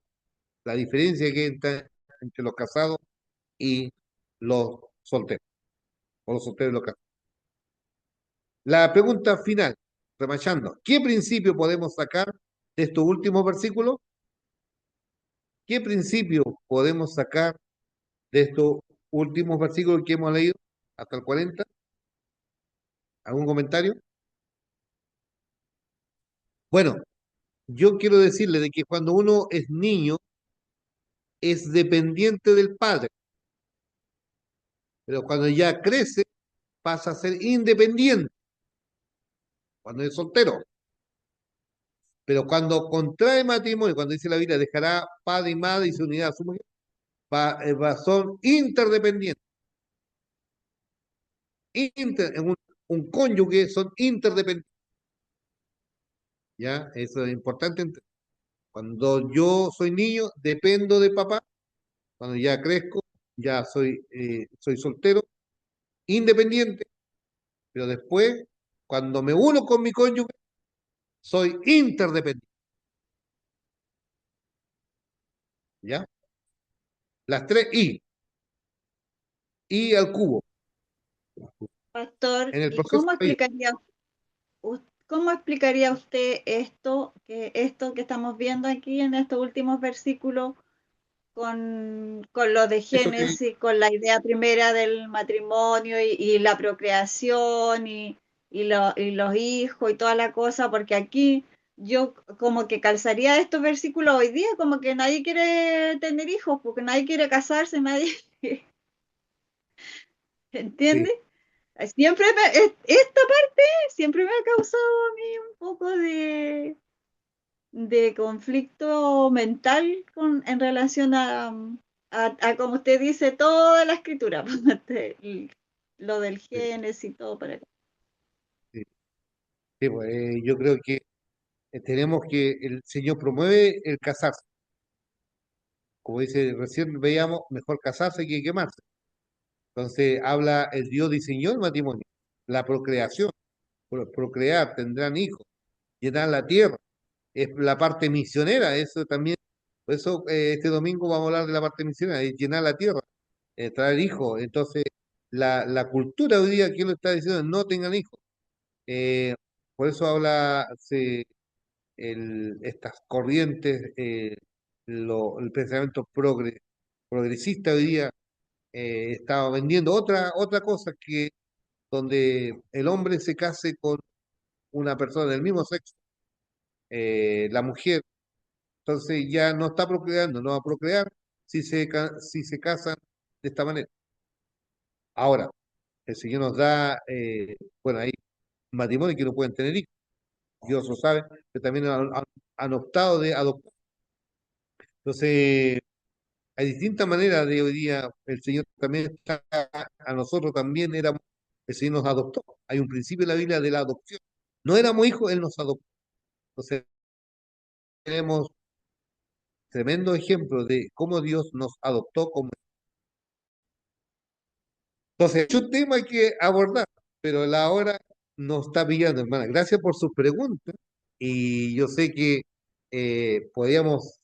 la diferencia que está entre los casados y los solteros, o los solteros y los casados. La pregunta final, remachando, ¿qué principio podemos sacar de estos últimos versículos? ¿Qué principio podemos sacar de estos últimos versículos que hemos leído hasta el 40? ¿Algún comentario? Bueno, yo quiero decirle de que cuando uno es niño es dependiente del padre, pero cuando ya crece pasa a ser independiente, cuando es soltero. Pero cuando contrae matrimonio, cuando dice la Biblia, dejará padre y madre y se unirá a su mujer, son interdependientes. Un cónyuge son interdependientes. ¿Ya? Eso es importante. Cuando yo soy niño, dependo de papá. Cuando ya crezco, ya soy soltero, independiente. Pero después, cuando me uno con mi cónyuge, soy interdependiente. ¿Ya? Las tres I al cubo,
Pastor,
en el
¿y
proceso de vida.
cómo explicaría usted esto que estamos viendo aquí en estos últimos versículos con lo de
Eso que
Génesis, con la idea primera del matrimonio y la procreación y los hijos y toda la cosa? Porque aquí yo como que calzaría estos versículos hoy día, como que nadie quiere tener hijos, porque nadie quiere casarse, nadie,
sí,
¿entiende? esta parte siempre me ha causado a mí un poco de conflicto mental en relación a, como usted dice, toda la escritura, lo del
Sí,
Génesis y todo para acá.
sí, sí, pues, yo creo que tenemos que, el Señor promueve el casarse. Como dice, recién veíamos, mejor casarse que quemarse. Entonces habla, el Dios diseñó el matrimonio, la procreación, procrear, tendrán hijos, llenar la tierra. Es la parte misionera, eso también, por eso este domingo vamos a hablar de la parte misionera, es llenar la tierra, traer hijos. Entonces, la cultura hoy día, ¿quién lo está diciendo? No tengan hijos. Eh, por eso habla estas corrientes, el pensamiento progresista hoy día está vendiendo otra cosa que donde el hombre se case con una persona del mismo sexo, la mujer, entonces ya no está procreando, no va a procrear si se casan de esta manera. Ahora, el Señor nos da, bueno, hay matrimonios que no pueden tener hijos, Dios lo sabe, pero también han optado de adoptar. Entonces, hay distintas maneras de hoy día, el Señor también está, a nosotros también éramos, el Señor nos adoptó. Hay un principio en la Biblia de la adopción. No éramos hijos, Él nos adoptó. Entonces, tenemos tremendo ejemplo de cómo Dios nos adoptó como. Entonces, es un tema que abordar, pero la hora nos está pillando, hermana. Gracias por sus preguntas y yo sé que podríamos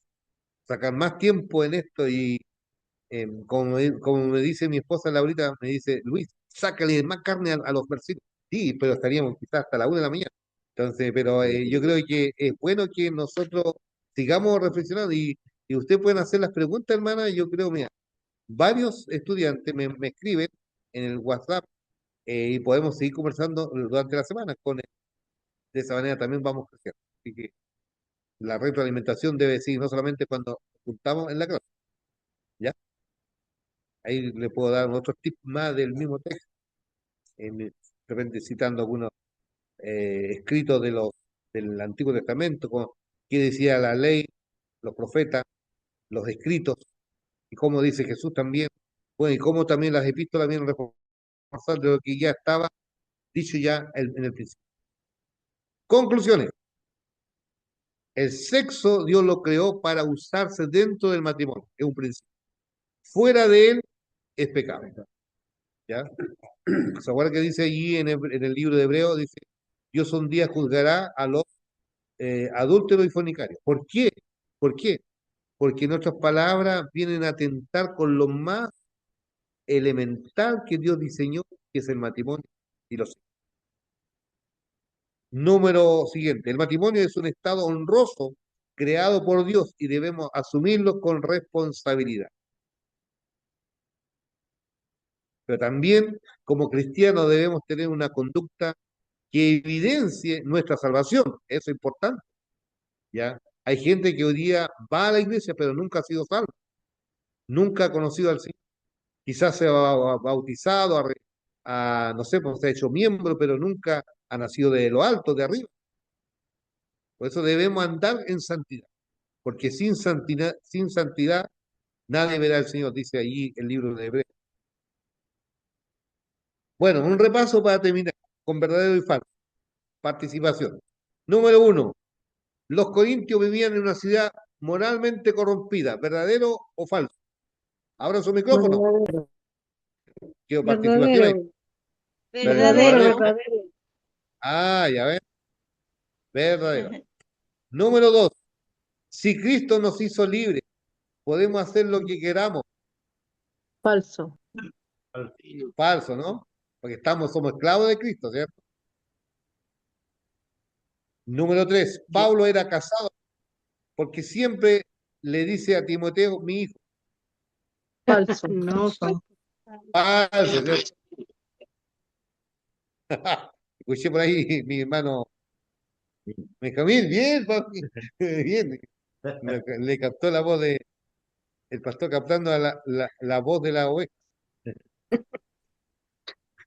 sacar más tiempo en esto y como me dice mi esposa Laurita, me dice, Luis, sácale más carne a los versículos. Sí, pero estaríamos quizás hasta la 1 de la mañana. Entonces, pero yo creo que es bueno que nosotros sigamos reflexionando y ustedes pueden hacer las preguntas, hermana. Yo creo, mira, varios estudiantes me escriben en el WhatsApp y podemos seguir conversando durante la semana de esa manera también vamos creciendo. Así que la retroalimentación debe seguir no solamente cuando nos juntamos en la clase, ¿ya? Ahí le puedo dar otros tips más del mismo texto, de repente citando algunos escritos del Antiguo Testamento, como qué decía la ley, los profetas, los escritos, y cómo dice Jesús también, bueno, y cómo también las epístolas vienen reforzando lo que ya estaba dicho ya en el principio. Conclusiones. El sexo Dios lo creó para usarse dentro del matrimonio, es un principio. Fuera de él es pecado. ¿Ya? ¿Se acuerda que dice allí en el libro de Hebreo? Dice, Dios un día juzgará a los adúlteros y fornicarios. ¿Por qué? ¿Por qué? Porque nuestras palabras vienen a atentar con lo más elemental que Dios diseñó, que es el matrimonio y los hijos. Número siguiente, el matrimonio es un estado honroso creado por Dios y debemos asumirlo con responsabilidad. Pero también como cristianos debemos tener una conducta que evidencie nuestra salvación. Eso es importante, ¿ya? Hay gente que hoy día va a la iglesia pero nunca ha sido salvo, nunca ha conocido al Señor. Quizás se ha bautizado, no sé, pues se ha hecho miembro, pero nunca ha nacido de lo alto, de arriba. Por eso debemos andar en santidad, porque sin santidad nadie verá al Señor, dice allí el libro de Hebreos. Bueno, un repaso para terminar con verdadero y falso. Participación. Número 1. Los corintios vivían en una ciudad moralmente corrompida. ¿Verdadero o falso? Abran su micrófono.
Verdadero,
Quiero participación ahí.
verdadero, verdadero,
Verdadero.
¿Verdadero?
verdadero.
Ah, ya ves. Verdadero. Número 2. Si Cristo nos hizo libres, podemos hacer lo que queramos.
Falso.
Falso, ¿no? Porque somos esclavos de Cristo, ¿cierto? Número 3. Pablo era casado porque siempre le dice a Timoteo, mi hijo.
Falso.
No, falso.
Falso, ¿cierto? Escuché por ahí mi hermano Benjamín, bien, papi, bien. Le captó la voz el pastor captando a la voz de la oveja.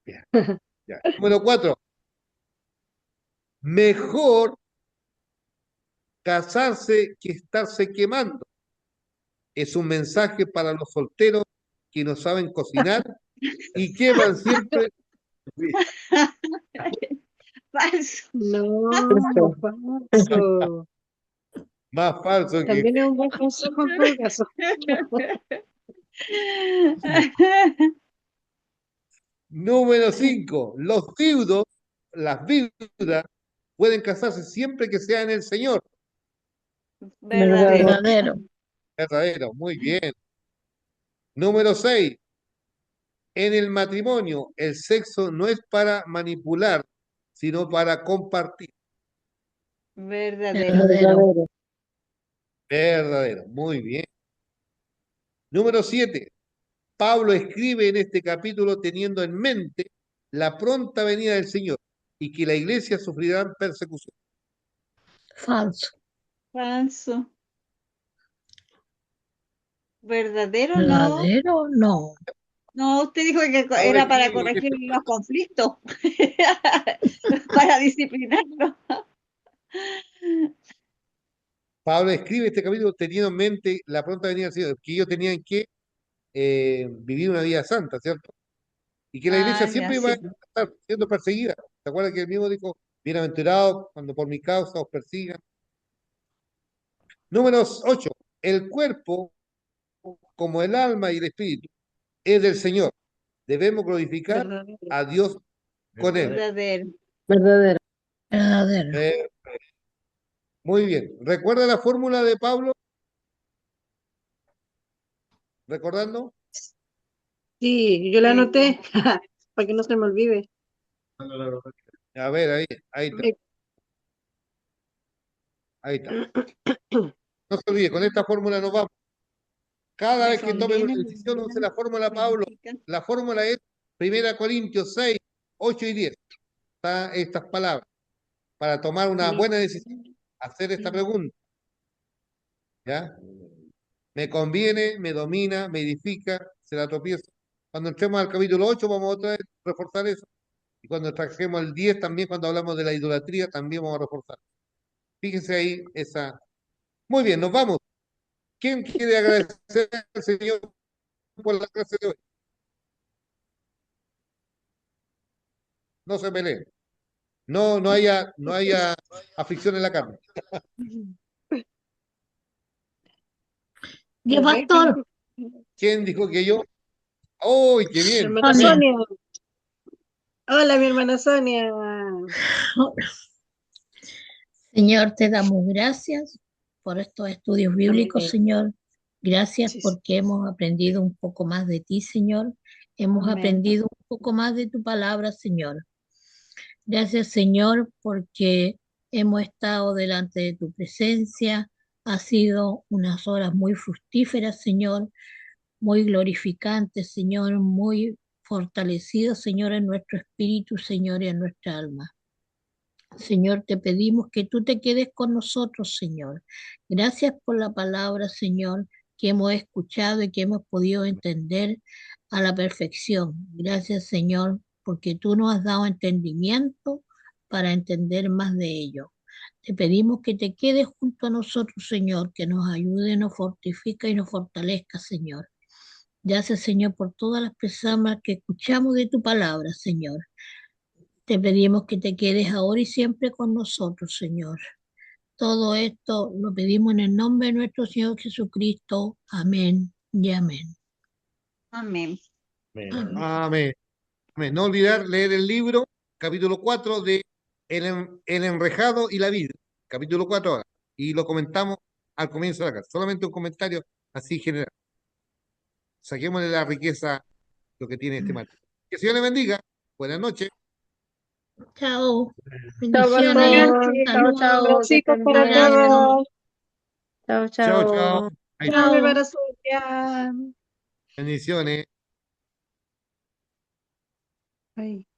Ya. Ya. Número 4. Mejor casarse que estarse quemando. Es un mensaje para los solteros que no saben cocinar y queman siempre.
Falso.
No, falso.
Más falso que...
También es un buen consejo en todo caso.
Número 5. Las viudas, pueden casarse siempre que sea en el Señor.
Verdadero.
Verdadero.
Verdadero, muy bien. Número 6. En el matrimonio, el sexo no es para manipular, sino para compartir.
Verdadero.
Verdadero.
Verdadero, muy bien. Número 7. Pablo escribe en este capítulo teniendo en mente la pronta venida del Señor y que la iglesia sufrirá persecución.
Falso.
Falso. Verdadero, no.
Verdadero, no.
No, usted dijo que
Pablo
era para
escribe en
corregir
este,
los conflictos, para disciplinarlos.
Pablo escribe este capítulo teniendo en mente la pronta venida del Señor, que ellos tenían que vivir una vida santa, ¿cierto? Y que la
Ah,
iglesia
ya,
siempre iba a
sí.
estar siendo perseguida. ¿Se acuerdan que él mismo dijo, bienaventurados cuando por mi causa os persigan? Número 8. El cuerpo, como el alma y el espíritu, es del Señor. Debemos glorificar
Verdadero.
a Dios con él.
Verdadero.
Verdadero. Verdadero.
Muy bien. ¿Recuerda la fórmula de Pablo? ¿Recordando?
Sí, yo la anoté para que no se me olvide.
A ver, ahí está,
Eh,
ahí está. No se olvide, con esta fórmula nos vamos. Cada
Me
vez que tomen una
conviene, me
decisión, use
conviene,
la fórmula
me
Pablo.
edifican.
La fórmula es 1 Corintios 6, 8 y 10. Están estas palabras para tomar una
me-
buena decisión. Hacer esta pregunta. ¿Ya? Me conviene, me domina, me edifica, se la tropiezo. Cuando entremos al capítulo 8 vamos otra vez a reforzar eso. Y cuando trajemos el 10 también, cuando hablamos de la idolatría, también vamos a reforzar. Fíjense ahí esa. Muy bien, nos vamos. ¿Quién quiere agradecer al Señor por la clase de hoy? No se peleen. No, no haya aflicción en la carne.
Yo,
a ver,
pastor.
¿Quién dijo que yo? ¡Uy, qué
mi
bien!
hermana
Sonia.
Sonia. Hola, mi hermana Sonia.
Señor, te damos gracias por estos estudios bíblicos,
Amén.
Señor. Gracias
Sí, sí.
porque hemos aprendido un poco más de ti, Señor. Hemos
Amén.
aprendido un poco más de tu palabra, Señor. Gracias, Señor, porque hemos estado delante de tu presencia. Ha sido unas horas muy fructíferas, Señor, muy glorificantes, Señor, muy fortalecidas, Señor, en nuestro espíritu, Señor, y en nuestra alma. Señor, te pedimos que tú te quedes con nosotros, Señor. Gracias por la palabra, Señor, que hemos escuchado y que hemos podido entender a la perfección. Gracias, Señor, porque tú nos has dado entendimiento para entender más de ello. Te pedimos que te quedes junto a nosotros, Señor, que nos ayude, nos fortifica y nos fortalezca, Señor. Gracias, Señor, por todas las personas que escuchamos de tu palabra, Señor. Te pedimos que te quedes ahora y siempre con nosotros, Señor. Todo esto lo pedimos en el nombre de nuestro Señor Jesucristo. Amén y amén.
Amén.
Amén.
Amén. Amén. No olvidar leer el libro, capítulo 4 de El enrejado y la vida. Capítulo 4 ahora. Y lo comentamos al comienzo de la clase. Solamente un comentario así general. Saquémosle la riqueza lo que tiene este matrimonio. Que el Señor le bendiga. Buenas noches.
Chao.
Chao,
Bendiciones.
pastor. Chao, chao. Que
Besitos
estén
para
bien.
Abrazo.
todos.
Chao,
Chao, chao.
chao.
Ahí está.
Chao, mi
Chao.
hermana Sonia.
Bendiciones.
Ay.